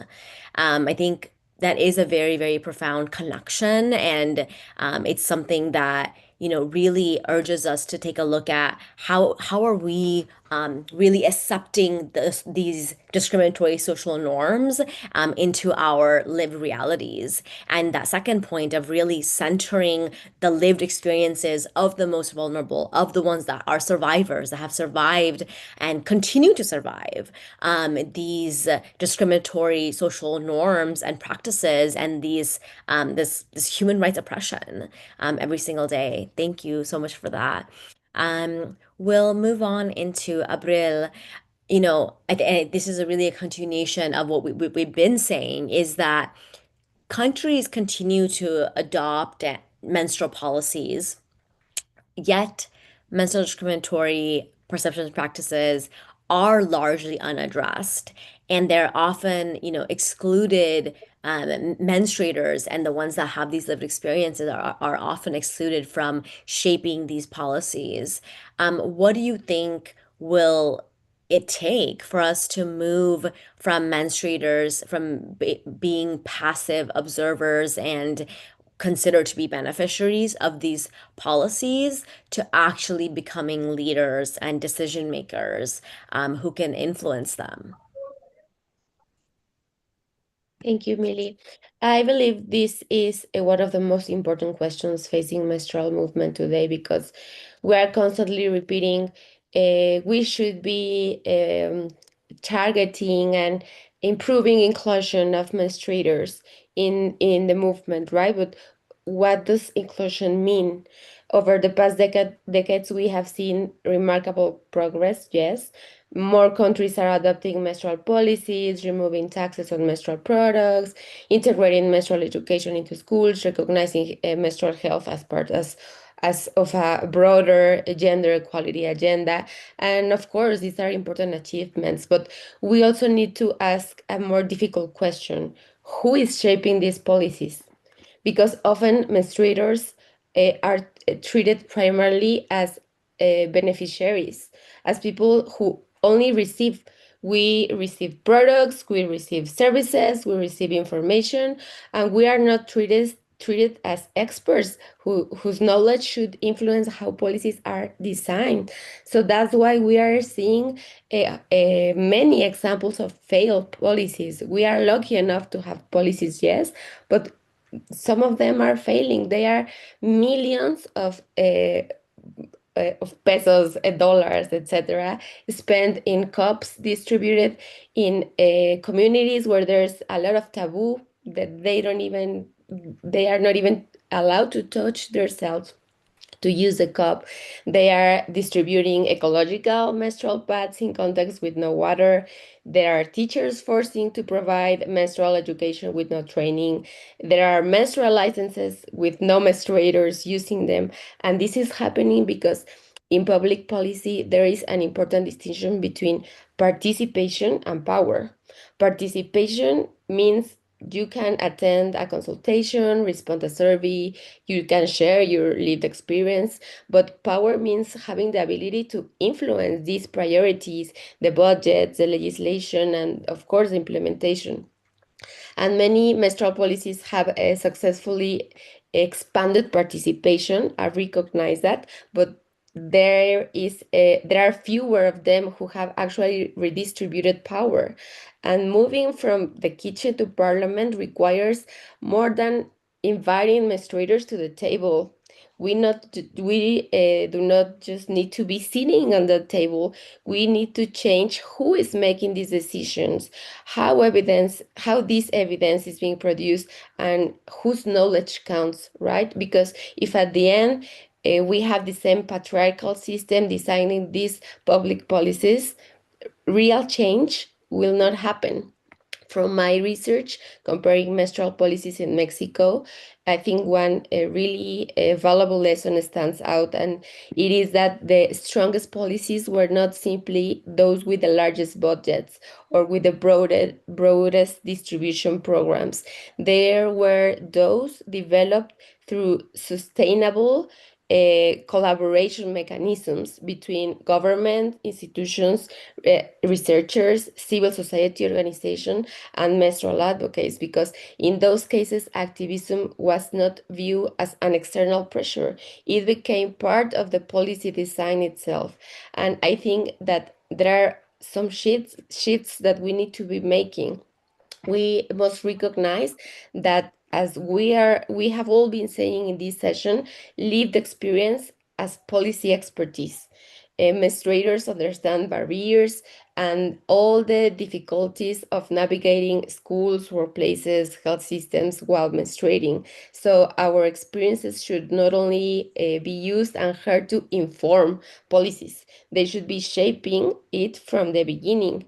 Speaker 2: I think that is a very, very profound connection, and it's something that really urges us to take a look at how are we really accepting these discriminatory social norms into our lived realities. And that second point of really centering the lived experiences of the most vulnerable, of the ones that are survivors, that have survived and continue to survive these discriminatory social norms and practices, and this human rights oppression every single day. Thank you so much for that. We'll move on into Abril. This is really a continuation of what we've been saying, is that countries continue to adopt menstrual policies, yet menstrual discriminatory perceptions and practices are largely unaddressed, and they're often, excluded. Menstruators and the ones that have these lived experiences are often excluded from shaping these policies. What do you think will it take for us to move from menstruators from being passive observers and considered to be beneficiaries of these policies to actually becoming leaders and decision makers who can influence them?
Speaker 6: Thank you, Millie. I believe this is one of the most important questions facing menstrual movement today, because we are constantly repeating we should be targeting and improving inclusion of menstruators in the movement, right? But what does inclusion mean? Over the past decades, we have seen remarkable progress, yes. More countries are adopting menstrual policies, removing taxes on menstrual products, integrating menstrual education into schools, recognizing menstrual health as part as of a broader gender equality agenda. And of course, these are important achievements, but we also need to ask a more difficult question. Who is shaping these policies? Because often menstruators are treated primarily as beneficiaries, as people who only receive We receive products, we receive services, we receive information, and we are not treated as experts whose knowledge should influence how policies are designed. So that's why we are seeing many examples of failed policies. We are lucky enough to have policies, yes, but some of them are failing. They are millions of pesos, dollars, etc., spent in cups distributed in communities where there's a lot of taboo that they are not even allowed to touch themselves to use the cup. They are distributing ecological menstrual pads in contexts with no water. There are teachers forcing to provide menstrual education with no training. There are menstrual licenses with no menstruators using them. And this is happening because in public policy, there is an important distinction between participation and power. Participation means you can attend a consultation, respond to a survey, you can share your lived experience, but power means having the ability to influence these priorities, the budget, the legislation, and of course, the implementation. And many menstrual policies have successfully expanded participation. I recognize that, but there are fewer of them who have actually redistributed power. And moving from the kitchen to parliament requires more than inviting menstruators to the table. We do not just need to be sitting on the table. We need to change who is making these decisions, how this evidence is being produced, and whose knowledge counts, right? Because if at the end we have the same patriarchal system designing these public policies, real change will not happen. From my research comparing menstrual policies in Mexico, I think one really valuable lesson stands out, and it is that the strongest policies were not simply those with the largest budgets or with the broadest distribution programs. There were those developed through sustainable collaboration mechanisms between government, institutions, researchers, civil society organizations, and menstrual advocates, because in those cases, activism was not viewed as an external pressure. It became part of the policy design itself. And I think that there are some shifts that we need to be making. We must recognize that, as we have all been saying in this session, lived experience as policy expertise. Menstruators understand barriers and all the difficulties of navigating schools, workplaces, health systems while menstruating. So our experiences should not only be used and heard to inform policies, they should be shaping it from the beginning.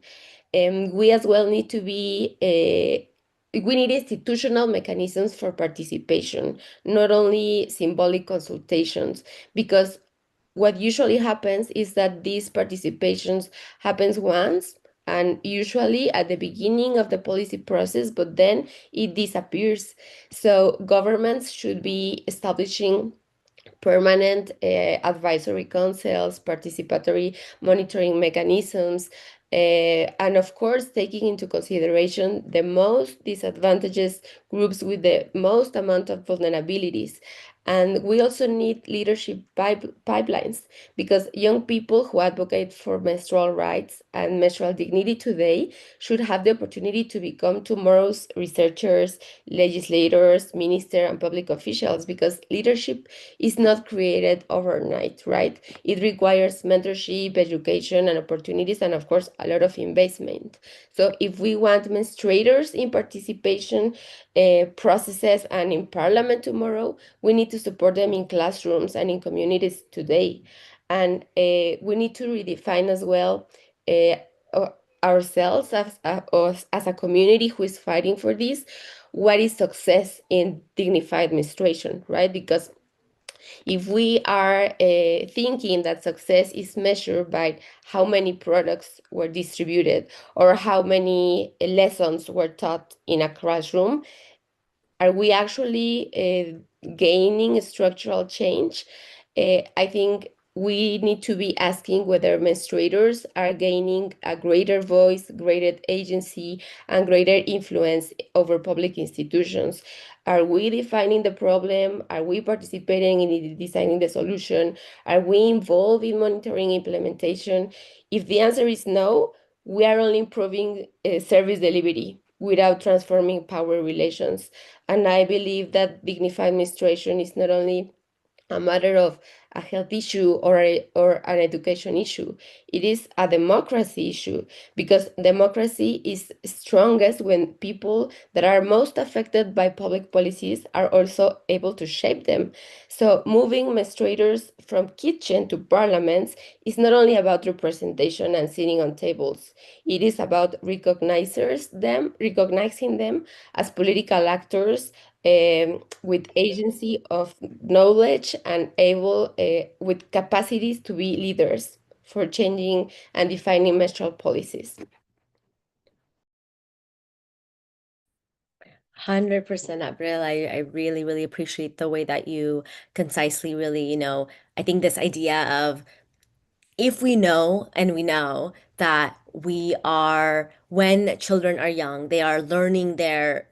Speaker 6: We as well need to be we need institutional mechanisms for participation, not only symbolic consultations, because what usually happens is that these participations happens once and usually at the beginning of the policy process, but then it disappears. So governments should be establishing permanent advisory councils, participatory monitoring mechanisms, and of course, taking into consideration the most disadvantaged groups with the most amount of vulnerabilities. And we also need leadership pipelines, because young people who advocate for menstrual rights and menstrual dignity today should have the opportunity to become tomorrow's researchers, legislators, ministers, and public officials, because leadership is not created overnight, right? It requires mentorship, education, and opportunities, and of course, a lot of investment. So if we want menstruators in participation processes and in parliament tomorrow, we need to support them in classrooms and in communities today. And we need to redefine as well ourselves as a community who is fighting for this. What is success in dignified menstruation, right? Because if we are thinking that success is measured by how many products were distributed or how many lessons were taught in a classroom, are we actually gaining structural change? I think we need to be asking whether menstruators are gaining a greater voice, greater agency, and greater influence over public institutions. Are we defining the problem? Are we participating in designing the solution? Are we involved in monitoring implementation? If the answer is no, we are only improving service delivery without transforming power relations. And I believe that dignified menstruation is not only a matter of a health issue or an education issue. It is a democracy issue, because democracy is strongest when people that are most affected by public policies are also able to shape them. So moving menstruators from kitchen to parliaments is not only about representation and sitting on tables. It is about recognizing them as political actors, with agency of knowledge and able with capacities to be leaders for changing and defining menstrual policies.
Speaker 2: 100%, April. I really, really appreciate the way that you concisely really, I think this idea of if we know and we know that we are when children are young, they are learning their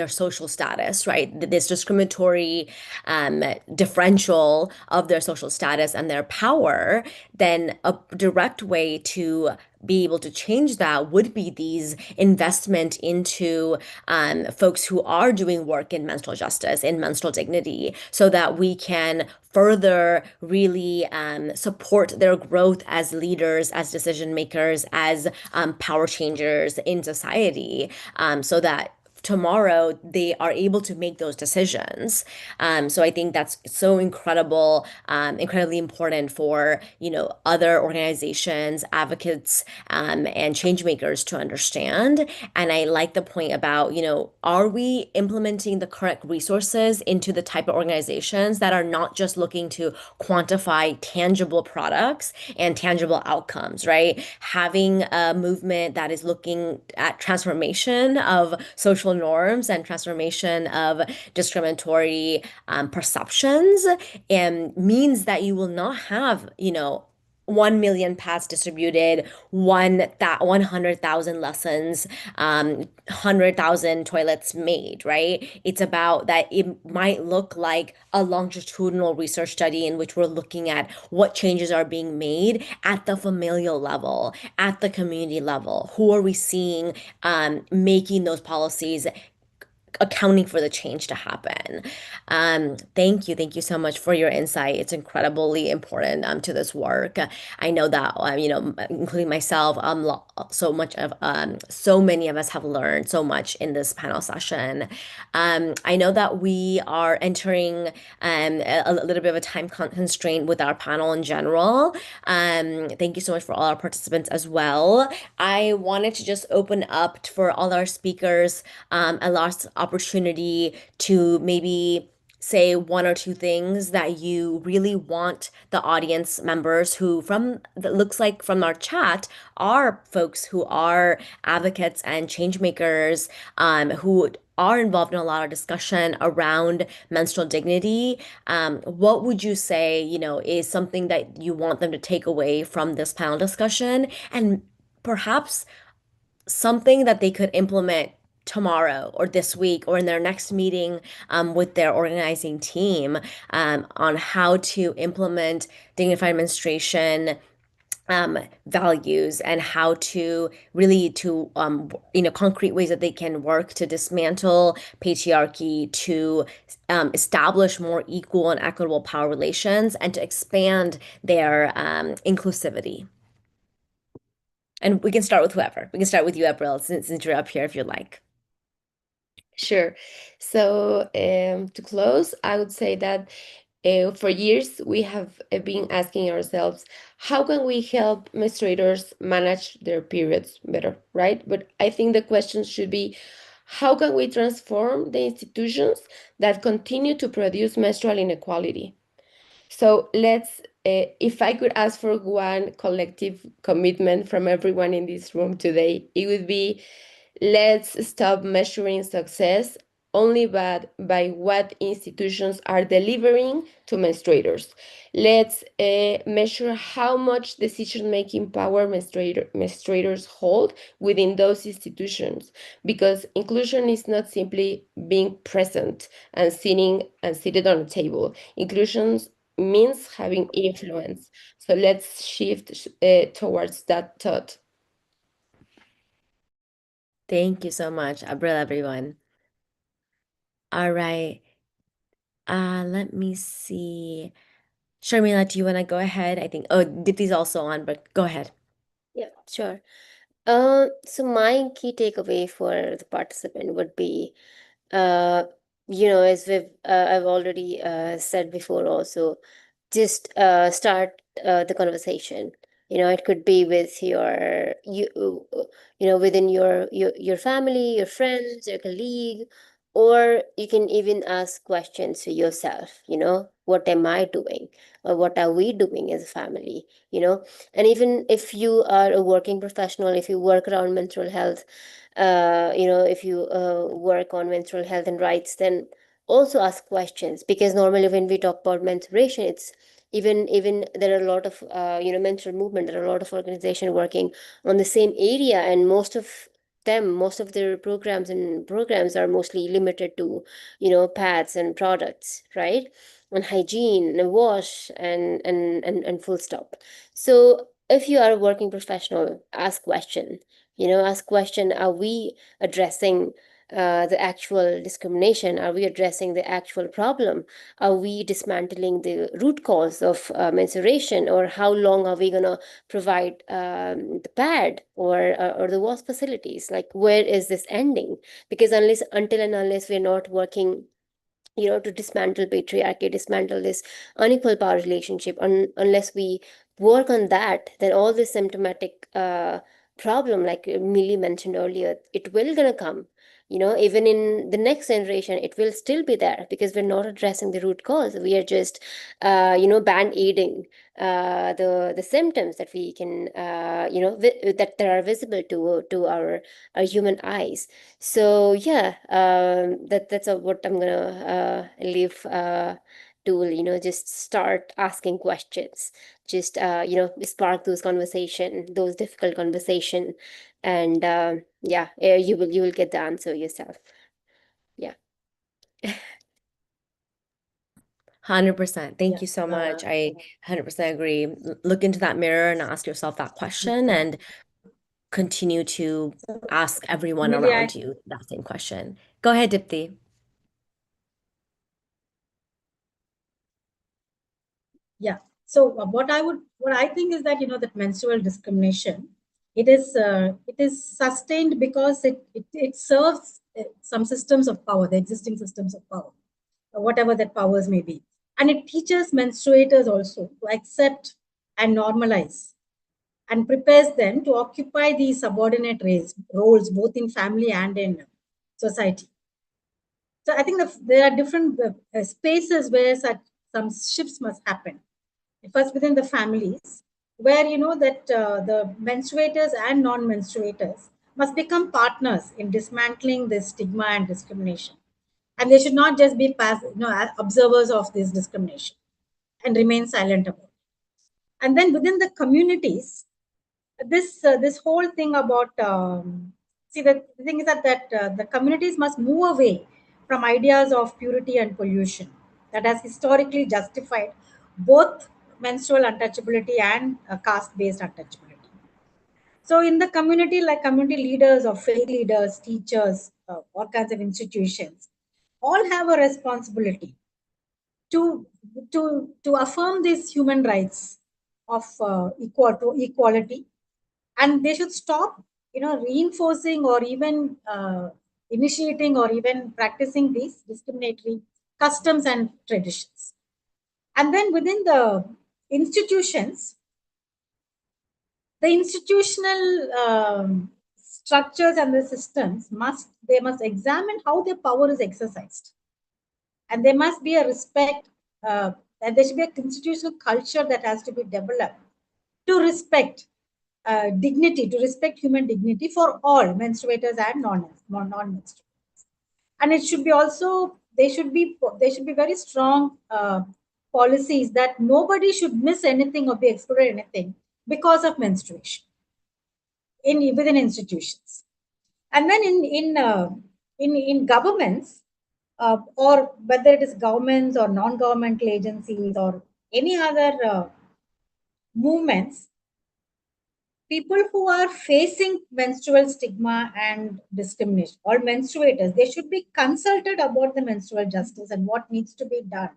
Speaker 2: social status, right? This discriminatory differential of their social status and their power, then a direct way to be able to change that would be these investment into folks who are doing work in menstrual justice, in menstrual dignity, so that we can further really support their growth as leaders, as decision makers, as power changers in society, so that tomorrow they are able to make those decisions. So I think that's so incredibly important for, other organizations, advocates, and change makers to understand. And I like the point about, are we implementing the correct resources into the type of organizations that are not just looking to quantify tangible products and tangible outcomes, right? Having a movement that is looking at transformation of social norms and transformation of discriminatory perceptions, and means that you will not have, 1 million paths distributed, 100,000 lessons, 100,000 toilets made, right? It's about that it might look like a longitudinal research study in which we're looking at what changes are being made at the familial level, at the community level. Who are we seeing making those policies, accounting for the change to happen? Thank you. Thank you so much for your insight. It's incredibly important to this work. I know that, including myself, so many of us have learned so much in this panel session. I know that we are entering a little bit of a time constraint with our panel in general. Thank you so much for all our participants as well. I wanted to just open up for all our speakers a last opportunity to maybe say one or two things that you really want the audience members who looks like from our chat are folks who are advocates and change makers, who are involved in a lot of discussion around menstrual dignity. What would you say, is something that you want them to take away from this panel discussion, and perhaps something that they could implement tomorrow or this week or in their next meeting with their organizing team on how to implement dignified menstruation values, and how to really concrete ways that they can work to dismantle patriarchy, to establish more equal and equitable power relations, and to expand their inclusivity. And we can start with whoever. We can start with you, April, since you're up here, if you'd like.
Speaker 6: Sure. So to close, I would say that for years we have been asking ourselves, how can we help menstruators manage their periods better, right? But I think the question should be, how can we transform the institutions that continue to produce menstrual inequality? So if I could ask for one collective commitment from everyone in this room today, it would be, let's stop measuring success only by what institutions are delivering to menstruators. Let's measure how much decision-making power menstruators hold within those institutions, because inclusion is not simply being present and seated on a table. Inclusion means having influence. So let's shift towards that thought.
Speaker 2: Thank you so much, Abril, everyone. All right. Let me see. Sharmila, do you want to go ahead? I think, oh, Dipti's also on, but go ahead.
Speaker 4: Yeah, sure. So my key takeaway for the participant would be, as I've already said before also, just start the conversation. It could be with within your family, your friends, your colleague, or you can even ask questions to yourself. What am I doing, or what are we doing as a family? And even if you are a working professional, if you work around menstrual health, if you work on menstrual health and rights, then also ask questions, because normally when we talk about menstruation, it's even there are a lot of menstrual movement, there are a lot of organizations working on the same area, and most of their programs are mostly limited to pads and products, right, and hygiene and wash and full stop. So if you are a working professional, ask question, are we addressing the actual discrimination? Are we addressing the actual problem? Are we dismantling the root cause of menstruation? Or how long are we going to provide the pad or the wash facilities? Like, where is this ending? Because unless we're not working to dismantle patriarchy, dismantle this unequal power relationship, unless we work on that, then all this symptomatic problem, like Millie mentioned earlier, it will gonna come. Even in the next generation, it will still be there, because we're not addressing the root cause. We are just, band-aiding the symptoms that we can, that are visible to our human eyes. So yeah, that's what I'm gonna leave to just start asking questions, just spark those difficult conversation, and you will get the answer yourself. Yeah.
Speaker 2: 100%. Thank
Speaker 5: Yeah.
Speaker 2: you so much. I 100% agree. Look into that mirror and ask yourself that question, and continue to ask everyone
Speaker 5: Maybe
Speaker 2: around you that same question. Go ahead, Dipti.
Speaker 5: Yeah. So what I think is that that menstrual discrimination, it is sustained because it serves some systems of power, the existing systems of power, whatever that powers may be, and it teaches menstruators also to accept and normalize, and prepares them to occupy these subordinate roles both in family and in society. So I think there are different spaces where some shifts must happen. First, within the families, where that the menstruators and non-menstruators must become partners in dismantling this stigma and discrimination, and they should not just be observers of this discrimination and remain silent about it. And then within the communities, this whole thing about the thing is that the communities must move away from ideas of purity and pollution that has historically justified both menstrual untouchability and caste-based untouchability. So in the community, like community leaders or faith leaders, teachers, all kinds of institutions, all have a responsibility to to affirm these human rights of equality, and they should stop reinforcing or even initiating or even practicing these discriminatory customs and traditions. And then within the institutions, the institutional structures and the systems must examine how their power is exercised, and there must be a respect, and there should be a institutional culture that has to be developed to respect dignity, to respect human dignity for all menstruators and non-menstruators. And it should be also, there should be very strong policies that nobody should miss anything or be excluded anything because of menstruation within institutions. And then in governments, or whether it is governments or non-governmental agencies or any other movements, people who are facing menstrual stigma and discrimination, or menstruators, they should be consulted about the menstrual justice and what needs to be done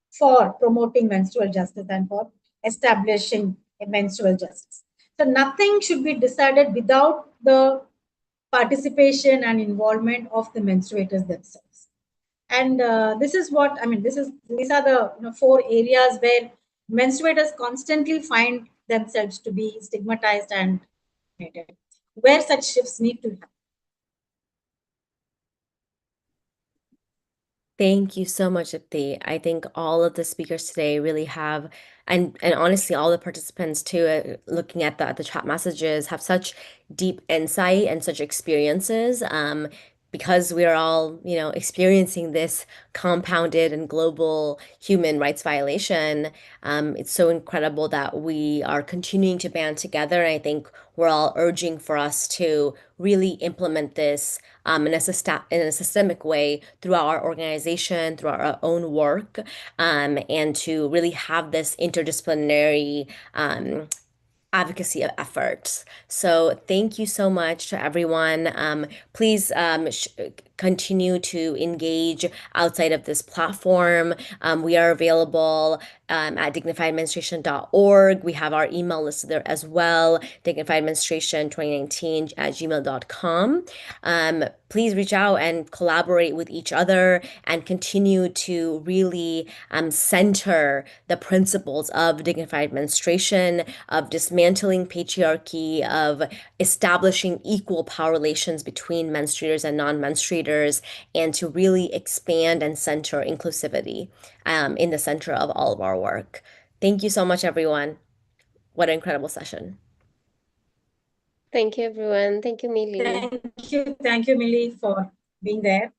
Speaker 5: for promoting menstrual justice and for establishing a menstrual justice. So nothing should be decided without the participation and involvement of the menstruators themselves. And this is what I mean. These are the 4 areas where menstruators constantly find themselves to be stigmatized and where such shifts need to happen.
Speaker 2: Thank you so much, Ipti. I think all of the speakers today really have, and honestly, all the participants too, looking at the chat messages, have such deep insight and such experiences. Because we are all, experiencing this compounded and global human rights violation, it's so incredible that we are continuing to band together. And I think we're all urging for us to really implement this in a systemic way through our organization, through our own work, and to really have this interdisciplinary advocacy efforts. So thank you so much to everyone. Please continue to engage outside of this platform. We are available at dignifiedmenstruation.org. We have our email listed there as well, dignifiedmenstruation2019@gmail.com. Please reach out and collaborate with each other and continue to really center the principles of dignified menstruation, of dismantling patriarchy, of establishing equal power relations between menstruators and non-menstruators, and to really expand and center inclusivity in the center of all of our work. Thank you so much, everyone. What an incredible session.
Speaker 4: Thank you, everyone. Thank you, Mili.
Speaker 5: Thank you, Millie, for being there.